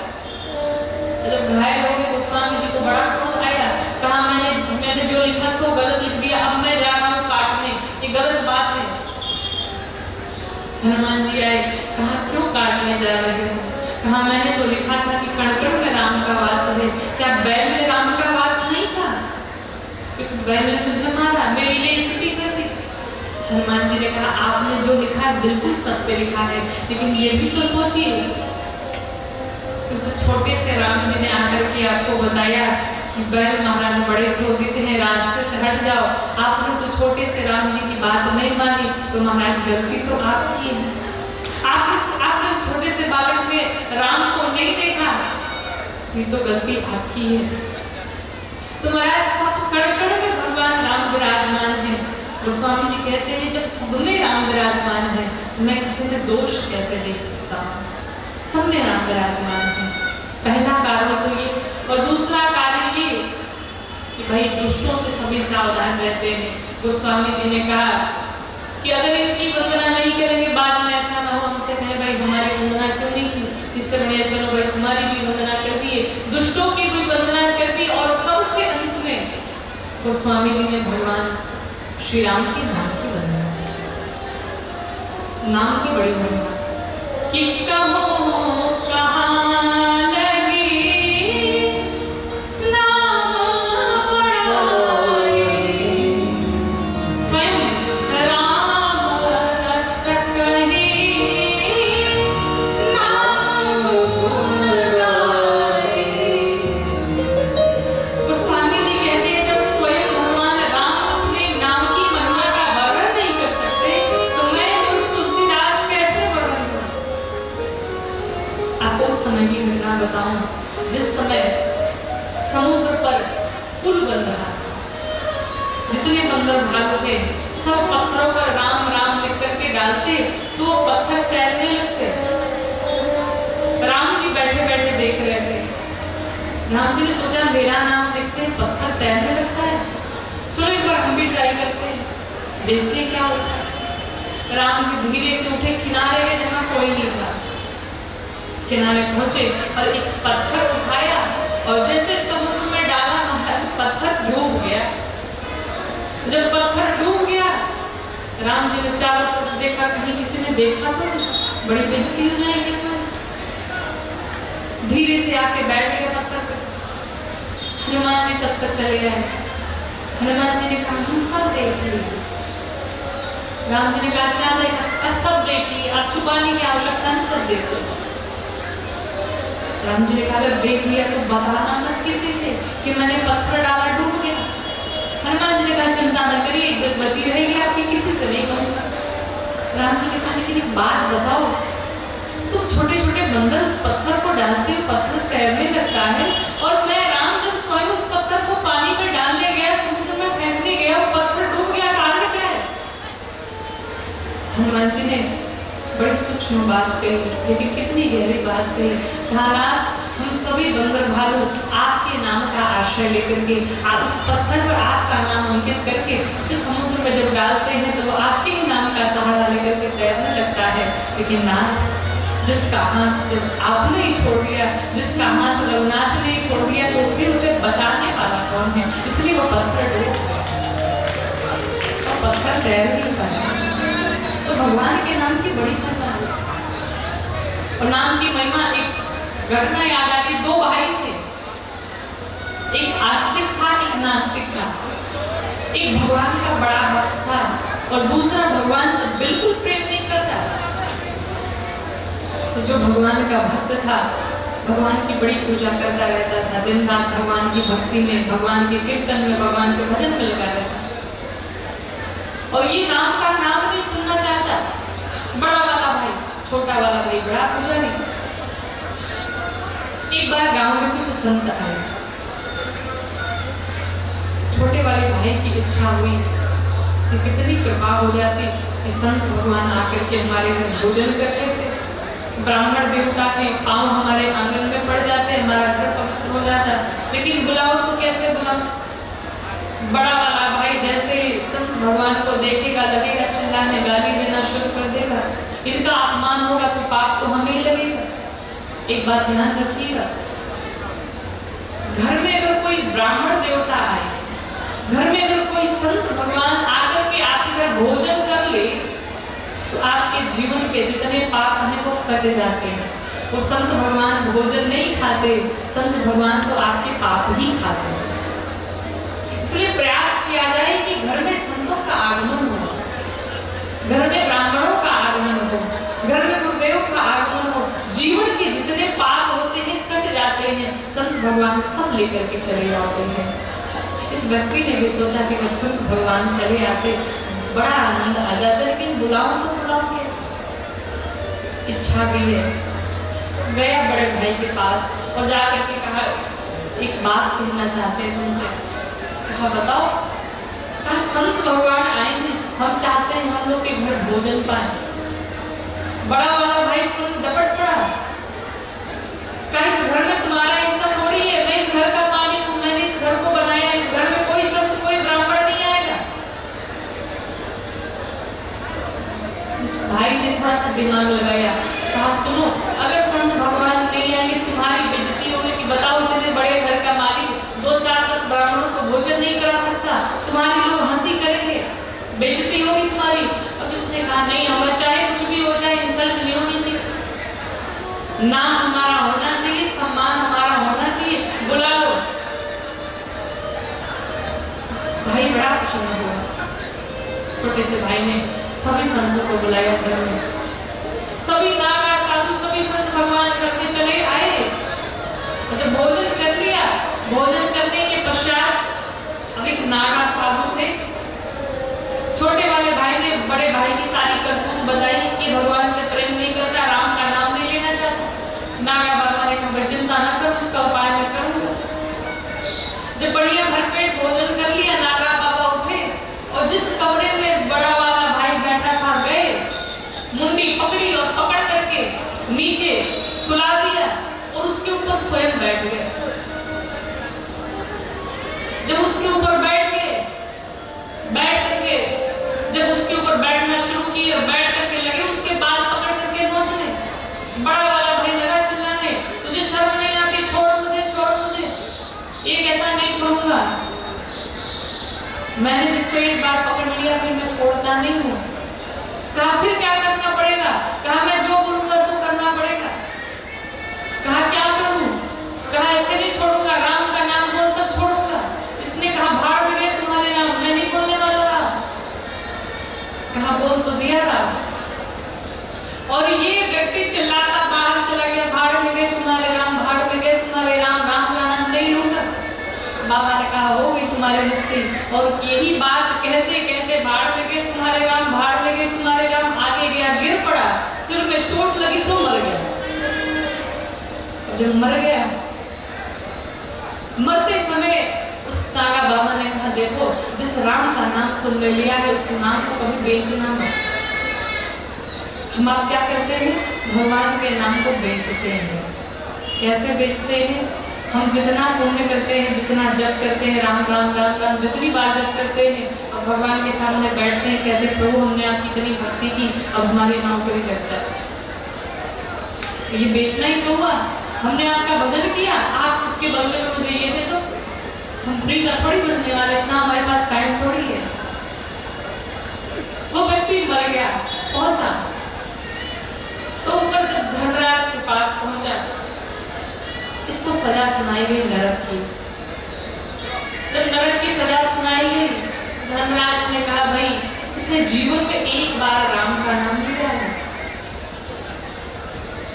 जब घायल हो गए गोस्वामी जी को बड़ा क्रोध आया, कहा मैंने जो लिखा सो गलत लिख दिया, अब मैं जा रहा हूँ काटने, ये गलत बात है। हनुमान जी आए, कहा क्यों काटने जा रहे हो? कहा मैंने तो लिखा था कि कणकण में राम का वास है, क्या बैल में राम का वास नहीं था? उस बैल ने तुझे मारा, मेरी लिए स्थिति कर दी। हनुमान जी ने कहा आपने जो लिखा है बिल्कुल सत्य लिखा है, लेकिन ये भी तो सोचिए, उस छोटे से राम जी ने आकर के आपको बताया कि बैल महाराज बड़े क्रोधित हैं, रास्ते से हट जाओ। आपने उस छोटे से राम जी की बात नहीं मानी, तो महाराज गलती तो आपकी है। आपने छोटे से बालक में राम को नहीं देखा, ये तो गलती आपकी है। तो महाराज सब कण कण में भगवान राम विराजमान है, गोस्वामी जी कहते हैं जब सब में राम विराजमान है तो मैं किसी में दोष कैसे देख सकता हूँ। सब में राम विराजमान है, पहला कारण तो ये। और दूसरा कारण ये कि भाई दुष्टों से सभी सावधान रहते हैं। गोस्वामी जी ने कहा कि अगर इनकी वंदना नहीं करेंगे बाद में ऐसा ना हो हमसे कहे भाई हमारी वंदना क्यों नहीं की, इससे बढ़िया चलो भाई तुम्हारी भी वंदना कर दिए, दुष्टों की भी वंदना कर दी। और सबसे अंत में गोस्वामी जी ने भगवान श्री राम के नाम की वंदना, नाम की बड़ी महिमा कि कहो कहाँ लगी नाम बड़ाई, स्वयं राम रस कही नाम गुण गाई। गोस्वामी जी कहते हैं जब स्वयं भगवान राम अपने नाम की महिमा का वर्णन नहीं कर सकते तो मैं तुलसीदास कैसे वर्णन करूं। आपको उस समय की घटना बताऊं जिस समय समुद्र पर पुल बन रहा था। जितने बंदर भाग थे सब पत्थरों पर राम राम लिख करके डालते तो वो पत्थर तैरने लगते। राम जी बैठे बैठे देख रहे थे। राम जी ने सोचा मेरा नाम लिखते हैं पत्थर तैरने लगता है, चलो एक बार हम भी ट्राई करते हैं, देखते हैं क्या होता है। राम जी धीरे से उठे किनारे के जहां कोई नहीं था, किनारे पहुंचे और एक पत्थर उठाया और जैसे समुद्र में डाला महाराज पत्थर डूब गया। जब पत्थर डूब गया राम जी ने चारों तरफ देखा कहीं किसी ने देखा तो बड़ी बेइज्जती हो जाएगी। धीरे से आके बैठ गए पत्थर पे। हनुमान जी तब तक चले गए। हनुमान जी ने कहा हम सब देख लिए। राम जी ने कहा क्या देखा? सब देख लिए, आप छुपाने की आवश्यकता नहीं, सब देख लो। राम जी ने कहा अगर देख लिया तो बताना मत किसी से कि मैंने पत्थर डाला डूब गया। हनुमान जी ने कहा चिंता न करिए, इज्जत बची रहेगी आपकी, किसी से नहीं कहूंगा। राम जी ने कहा लेकिन एक बात बताओ, तुम छोटे छोटे बंदर उस पत्थर को डालते हो, पत्थर तैरने लगता है और मैं राम जब स्वयं उस पत्थर को पानी में डालने गया, समुद्र में फेंकने गया, वो पत्थर डूब गया, कारण क्या है? हनुमान जी ने बड़ी सूक्ष्म बात कही लेकिन कितनी गहरी बात कही। कहा हम सभी बंदर भालू आपके नाम का आश्रय लेकर के आप उस पत्थर पर आपका नाम अंकित करके उसे समुद्र में जब डालते हैं तो वो आपके ही नाम का सहारा लेकर के तैरने लगता है। लेकिन नाथ जिसका हाथ जब आपने ही छोड़ दिया, जिसका हाथ रघुनाथ ने ही छोड़ दिया तो फिर उसे बचाने वाला कौन है? इसलिए वो पत्थर डूब गया और पत्थर तैर नहीं पाया। तो भगवान के नाम की बड़ी महिमा है। और नाम की महिमा, एक घटना याद आ गई। दो भाई थे, एक आस्तिक था एक नास्तिक था। एक भगवान का बड़ा भक्त था और दूसरा भगवान से बिल्कुल प्रेम नहीं करता। तो जो भगवान का भक्त था भगवान की बड़ी पूजा करता रहता था, दिन रात भगवान की भक्ति में, भगवान के कीर्तन में, भगवान के भजन में लगा रहता। और ये राम का नाम नहीं सुनना चाहता। बड़ा वाला भाई छोटा वाला भाई बड़ा पुजारी। एक बार गांव में कुछ संत आए। छोटे वाले भाई की इच्छा हुई कि कितनी कृपा हो जाती कि संत भगवान आकर के हमारे घर भोजन कर लेते, ब्राह्मण देवता के पांव हमारे आंगन में पड़ जाते, हमारा घर पवित्र हो जाता। लेकिन बुलाओ तो कैसे बुलाओ? बड़ा वाला भाई जैसे संत भगवान को देखेगा लगेगा चिल्लाने, गाली देना शुरू कर देगा। इनका अपमान होगा तो पाप तो हमें ही लगेगा। एक बात ध्यान रखिएगा, घर में अगर कोई ब्राह्मण देवता आए, घर में अगर कोई संत भगवान आकर के आपके घर भोजन कर ले तो आपके जीवन के जितने पाप हैं वो कट जाते हैं। वो संत भगवान भोजन नहीं खाते, संत भगवान तो आपके पाप ही खाते हैं। इसलिए प्रयास किया जाए कि घर में संतों का आगमन हो, घर में ब्राह्मणों का आगमन हो, घर में गुरुदेव का आगमन हो। जीवन के जितने पाप होते हैं कट जाते हैं, संत भगवान सब लेकर के चले जाते हैं। इस व्यक्ति ने भी सोचा कि अगर संत भगवान चले आते बड़ा आनंद आ जाता, लेकिन बुलाऊं तो बुलाऊं कैसे? इच्छा भी है। गया बड़े भाई के पास और जाकर के कहा एक बात कहना चाहते हैं तुमसे। कहा बताओ। कहा संत भगवान आए हैं हम चाहते हैं हम लोग के घर भोजन पाए। बड़ा वाला भाई तुरंत डपट पड़ा, क्या इस घर में तुम्हारा हिस्सा थोड़ी है, मैं इस घर का मालिक हूँ, मैंने इस घर को बनाया, इस घर में कोई संत कोई ब्राह्मण नहीं आएगा। इस भाई ने थोड़ा सा दिमाग लगाया, कहा सुनो, अगर संत भगवान नहीं आएंगे तुम्हारी बेइज्जती होगी कि बताओ इतने बड़े घर का मालिक 2-4-10 ब्राह्मणों को भोजन नहीं करा सकता, तुम्हारे लोग हंसी करेंगे, बेइज्जती होगी तुम्हारी। अब इसने कहा नहीं, हमारा चाहे कुछ भी हो जाए इंसल्ट नहीं होनी चाहिए, नाम हमारा होना चाहिए, सम्मान हमारा होना चाहिए, बुला लो। भाई बड़ा प्रसन्न हुआ, छोटे से भाई ने सभी संतों को बुलाया घर में, सभी नागा साधु सभी संत भगवान करने चले आए। जब भोजन कर लिया, भोजन करने के पश्चात अब एक नागा साधु थे, छोटे वाले भाई ने बड़े भाई की सारी करतूत बताई कि भगवान से प्रेम नहीं करता, राम का नाम नहीं लेना चाहता। नागा बाबा ने कहा चिंता न कर, उसका उपाय मैं करूंगा। जब बढ़िया भरपेट भोजन कर लिया, नागा बाबा उठे और जिस कमरे में बड़ा वाला भाई बैठा था गए, मुंडी पकड़ी और पकड़ करके नीचे सुला दिया और उसके ऊपर स्वयं बैठ गए। जब उसके ऊपर बैठ गए, बैठ करके जब उसके ऊपर बैठना शुरू किए, बैठ करके लगे उसके बाल पकड़ करके नोचने, बड़ा वाला भाई लगा चिल्लाने, तुझे शर्म नहीं आती, छोड़ मुझे, छोड़ मुझे। ये कहता नहीं छोड़ूंगा, मैंने जिसको एक बार पकड़ लिया फिर मैं छोड़ता नहीं हूँ। कहा फिर क्या करना पड़ेगा? कहा मैं जो बोलूंगा सो करना पड़ेगा। कहा क्या करूं? कहा ऐसे नहीं छोड़ूंगा, राम का नाम बोल तब छोड़ूंगा। इसने कहा भाड़ में गए तुम्हारे नाम, मैं नहीं बोलने वाला रहा। कहा बोल तो दिया राम। और ये व्यक्ति चिल्लाता बाहर चला गया, भाड़ में गए तुम्हारे राम, भाड़ में गए तुम्हारे राम, राम का नाम नहीं लूंगा। बाबा ने कहा हो गई तुम्हारी मुक्ति। और यही बात कहते कहते भाड़ में गए तुम्हारे राम, भाड़ में गए तुम्हारे राम, आगे गया, गिर पड़ा, सिर में चोट लगी, सो मर गया। जब मर गया, मरते समय उस नागा बाबा ने कहा देखो जिस राम का नाम तुमने लिया है उस नाम को कभी बेचना मत। हम आप क्या करते हैं? भगवान के नाम को बेचते हैं। कैसे बेचते हैं? हम जितना पुण्य करते हैं, जितना जप करते हैं, राम राम राम राम जितनी बार जप करते हैं और भगवान के सामने बैठते हैं, कहते हैं प्रभु हमने आपकी इतनी भक्ति की, अब हमारी नौकरी लग जाए। तो ये बेचना ही तो हुआ। हमने आपका भजन किया, आप उसके बदले में मुझे ये दे दो। हम फ्री का थोड़ी बजने वाले, इतना हमारे पास टाइम थोड़ी है। वो व्यक्ति मर गया, पहुंचा तो ऊपर जब धनराज के पास पहुंचा, इसको सजा सुनाई गई नरक की। जब नरक की सजा सुनाई गई, धनराज ने कहा भाई इसने जीवन में एक बार राम का नाम लिया है।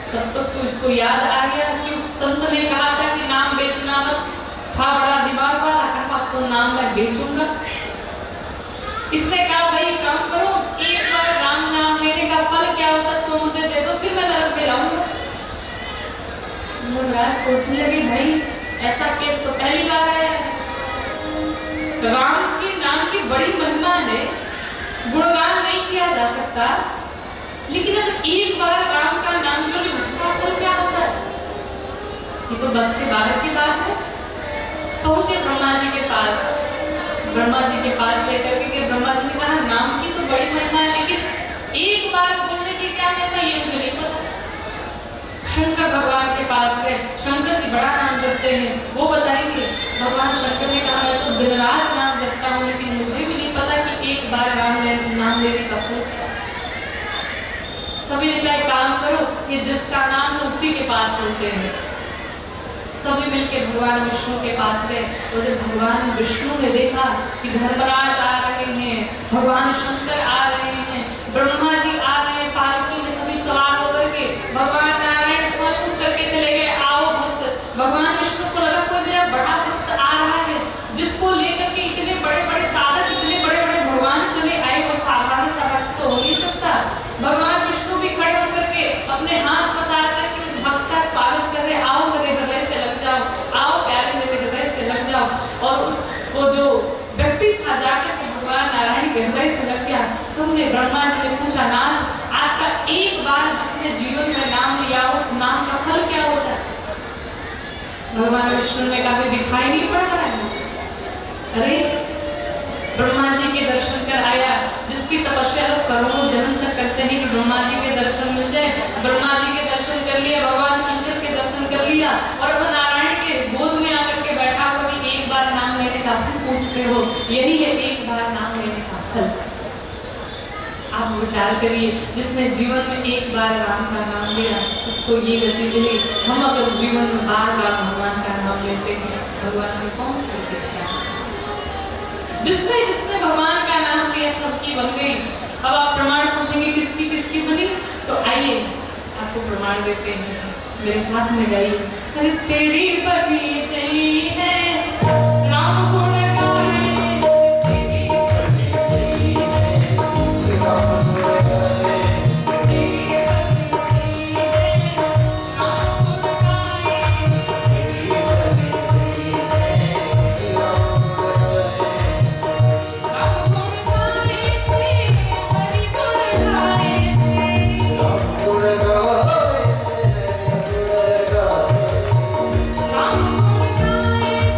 तब तक तो इसको याद आ गया कि उस संत ने कहा था कि नाम बेचना मत, था बड़ा दिमाग वाला, कहा अब तो नाम मैं बेचूंगा। इसने कहा भाई काम करो, एक बार राम नाम लेने का फल क्या होता है सो मुझे दे दो, फिर मैं नरक में लाऊंगा। धनराज सोचने लगे भाई ऐसा केस तो पहली बार आया है। राम के नाम की बड़ी महिमा है, गुणगान नहीं किया जा सकता, लेकिन अब एक बार राम का नाम जो ले उसका फल क्या होता है? ये तो बस के बाहर की बात है। पहुंचे ब्रह्मा जी के पास, ब्रह्मा जी के पास लेकर के ब्रह्मा जी ने कहा नाम की तो बड़ी महिमा है, लेकिन एक बार बोलने की क्या महिमा ये मुझे नहीं पता। शंकर भगवान के पास गए, शंकर जी बड़ा नाम जपते हैं, वो बताएंगे। भगवान शंकर ने कहा मैं तो दिन रात नाम जपता हूँ, लेकिन मुझे भी नहीं पता कि एक बार नाम लेने का फल क्या। सभी ने कहा काम करो, ये जिसका नाम है उसी के पास चलते हैं। सभी मिलके भगवान विष्णु के पास गए। और जब भगवान विष्णु ने देखा कि धर्मराज आ रहे हैं, भगवान शंकर आ रहे हैं, ब्रह्मा जी आ रहे हैं, पालकी में सभी सवार होकर के, भगवान नारायण स्वयं उठ करके चले गए, आओ भक्त। भगवान विष्णु को लगा कोई मेरा बड़ा भक्त आ रहा है, जिसको लेकर के इतने बड़े बड़े साधक, इतने बड़े बड़े भगवान चले आए, वो साधारण सा भक्त तो हो नहीं सकता। भगवान विष्णु भी खड़े होकर के अपने हाथ पसार करके उस भक्त का स्वागत कर रहे, आओ मेरे हृदय से लग जाओ, आओ प्यारे मेरे हृदय से लग जाओ। और उस वो जो व्यक्ति था जाकर के भगवान नारायण के हृदय से लग गया। जिसने जीवन में नाम लिया उस नाम का फल क्या होता है? भगवान विष्णु ने कहा दिखाई नहीं पड़ रहा है। अरे ब्रह्मा जी के दर्शन कर आया, जिसकी तपस्या लोग करोड़ों जन्म तक करते हैं कि ब्रह्मा जी के दर्शन मिल जाए। ब्रह्मा जी के दर्शन कर लिया, भगवान शंकर के दर्शन कर लिया, और अब नारायण के गोद में आकर के बैठा हो कि एक बार नाम लेने का फल पूछते हो। यही है एक बार नाम लेने का फल। आप विचार करिए, जिसने जीवन में एक बार राम का नाम लिया उसको ये गति मिली। हम अगर जीवन में बार बार भगवान का नाम लेते हैं, भगवान में कौन सी गति है? जिसने जिसने भगवान का नाम लिया सबकी बन गई। अब आप प्रमाण पूछेंगे किसकी किसकी बनी, तो आइए आपको प्रमाण देते हैं, मेरे साथ में गाइए। अरे तेरी बनी जई है राम गुण गाए, तेरी बनी जई है राम गुण गाए, तेरी बनी जई है राम गुण गाए, तेरी बनी जई है राम गुण गाए, राम गुण गाए से हरि गुण गाए से, राम गुण गाए से हरि गुण गाए, राम गुण गाए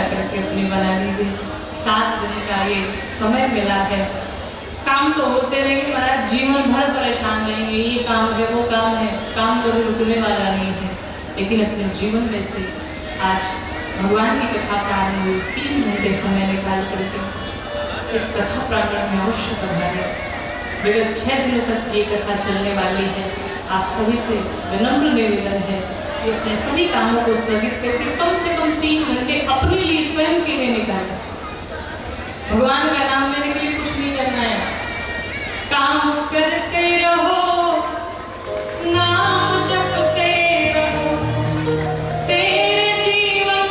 जाकर के अपनी बना लीजिए। 7 दिन का ये समय मिला है। काम तो होते रहेंगे महाराज, जीवन भर परेशान रहेंगे, ये काम है वो काम है, काम कभी रुकने वाला नहीं है। लेकिन अपने जीवन में से आज भगवान की कथा प्रारंभ हुई, 3 घंटे समय निकाल करके इस कथा प्रांगण में अवश्य पधारें। विगत 6 दिनों तक ये कथा चलने वाली है। आप सभी से विनम्र निवेदन है कि अपने सभी कामों को स्थगित करके कम से कम 3 घंटे अपने लिए, स्वयं के लिए निकालें। भगवान का नाम लेने के लिए कुछ नहीं करना है, काम करते रहो, नाम जपते रहो, तेरे जीवन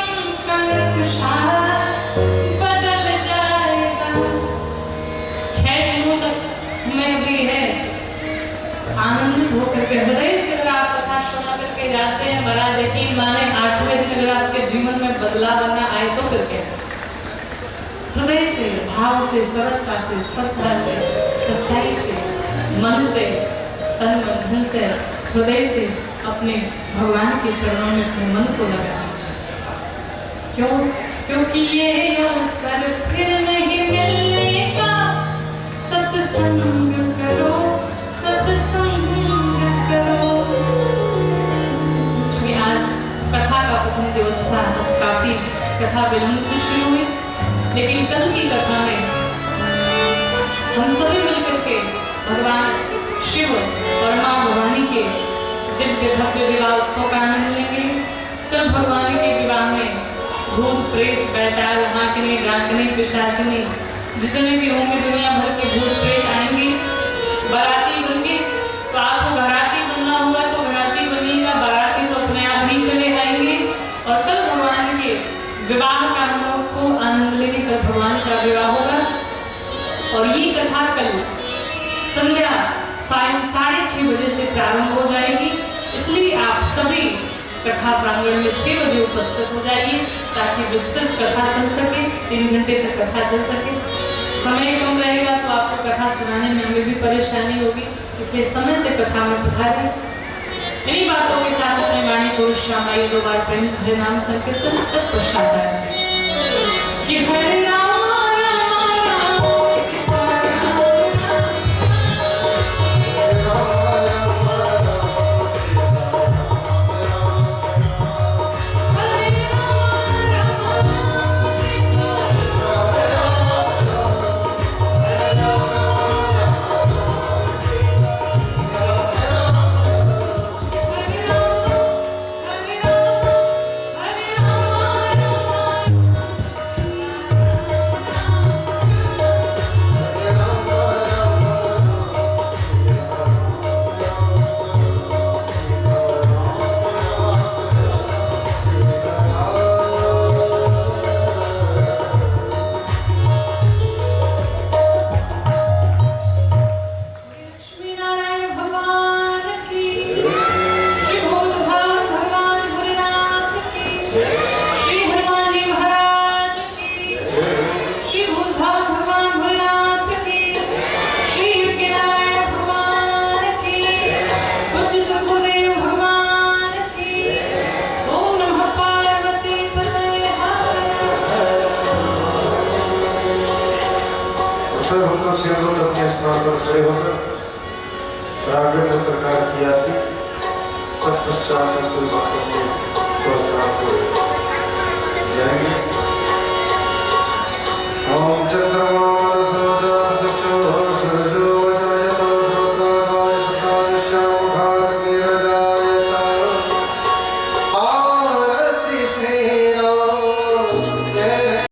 का नक्शा बदल जाएगा। 6 दिनों तक समय भी है, आनंदित होकर के हृदय से अगर आप कथा सुना करके जाते हैं, महाराज यकीन माने 8वें दिन अगर आपके जीवन में बदलाव बनना आए तो फिर क्या, हृदय से, भाव से, सरलता से, श्रद्धा से, सच्चाई से, मन से, तन मन धन से, हृदय से अपने भगवान के चरणों में अपने मन को लगाना चाहिए। क्यों? क्योंकि ये अवसर फिर नहीं मिलने का। सत्संग करो, सत्संग करो। चूंकि आज कथा का प्रथम दिवस था, आज काफी कथा विलंब से शुरू हुई, लेकिन कल की कथा में हम सभी मिलकर के भगवान शिव और मां भवानी के दिव्य भव्य विवाह उत्सव का आनंद लेंगे। कल भगवान के विवाह में भूत प्रेत बैताल हाँकने गाकने पिशाचिनी जितने भी होंगे, दुनिया भर के भूत प्रेत आएंगे, बाराती बनेंगे। तो आपको घराती बनना हुआ तो घराती बनिएगा, बाराती तो अपने आप ही चले आएंगे। और कल भगवान के विवाह का हम लोग को आनंद लेने, कल भगवान का विवाह होगा। और ये कथा कल संध्या 6:30 बजे से प्रारंभ हो जाएगी। इसलिए आप सभी कथा प्रांगण में 6 बजे उपस्थित हो जाइए, ताकि विस्तृत कथा चल सके, 3 घंटे तक कथा चल सके। समय कम रहेगा तो आपको कथा सुनाने में हमें भी परेशानी होगी, इसलिए समय से कथा में पधारें। इन्हीं बातों के साथ अपने वाणी को श्यामाइए 2 बार प्रेम से नाम संकीर्तन तत्पश्चात आएंगे कि हरे राम अपने स्थान पर खड़े होकर राघवेंद्र सरकार की आरती, तत्पश्चात भक्तों के स्वस्थान को जाएंगे।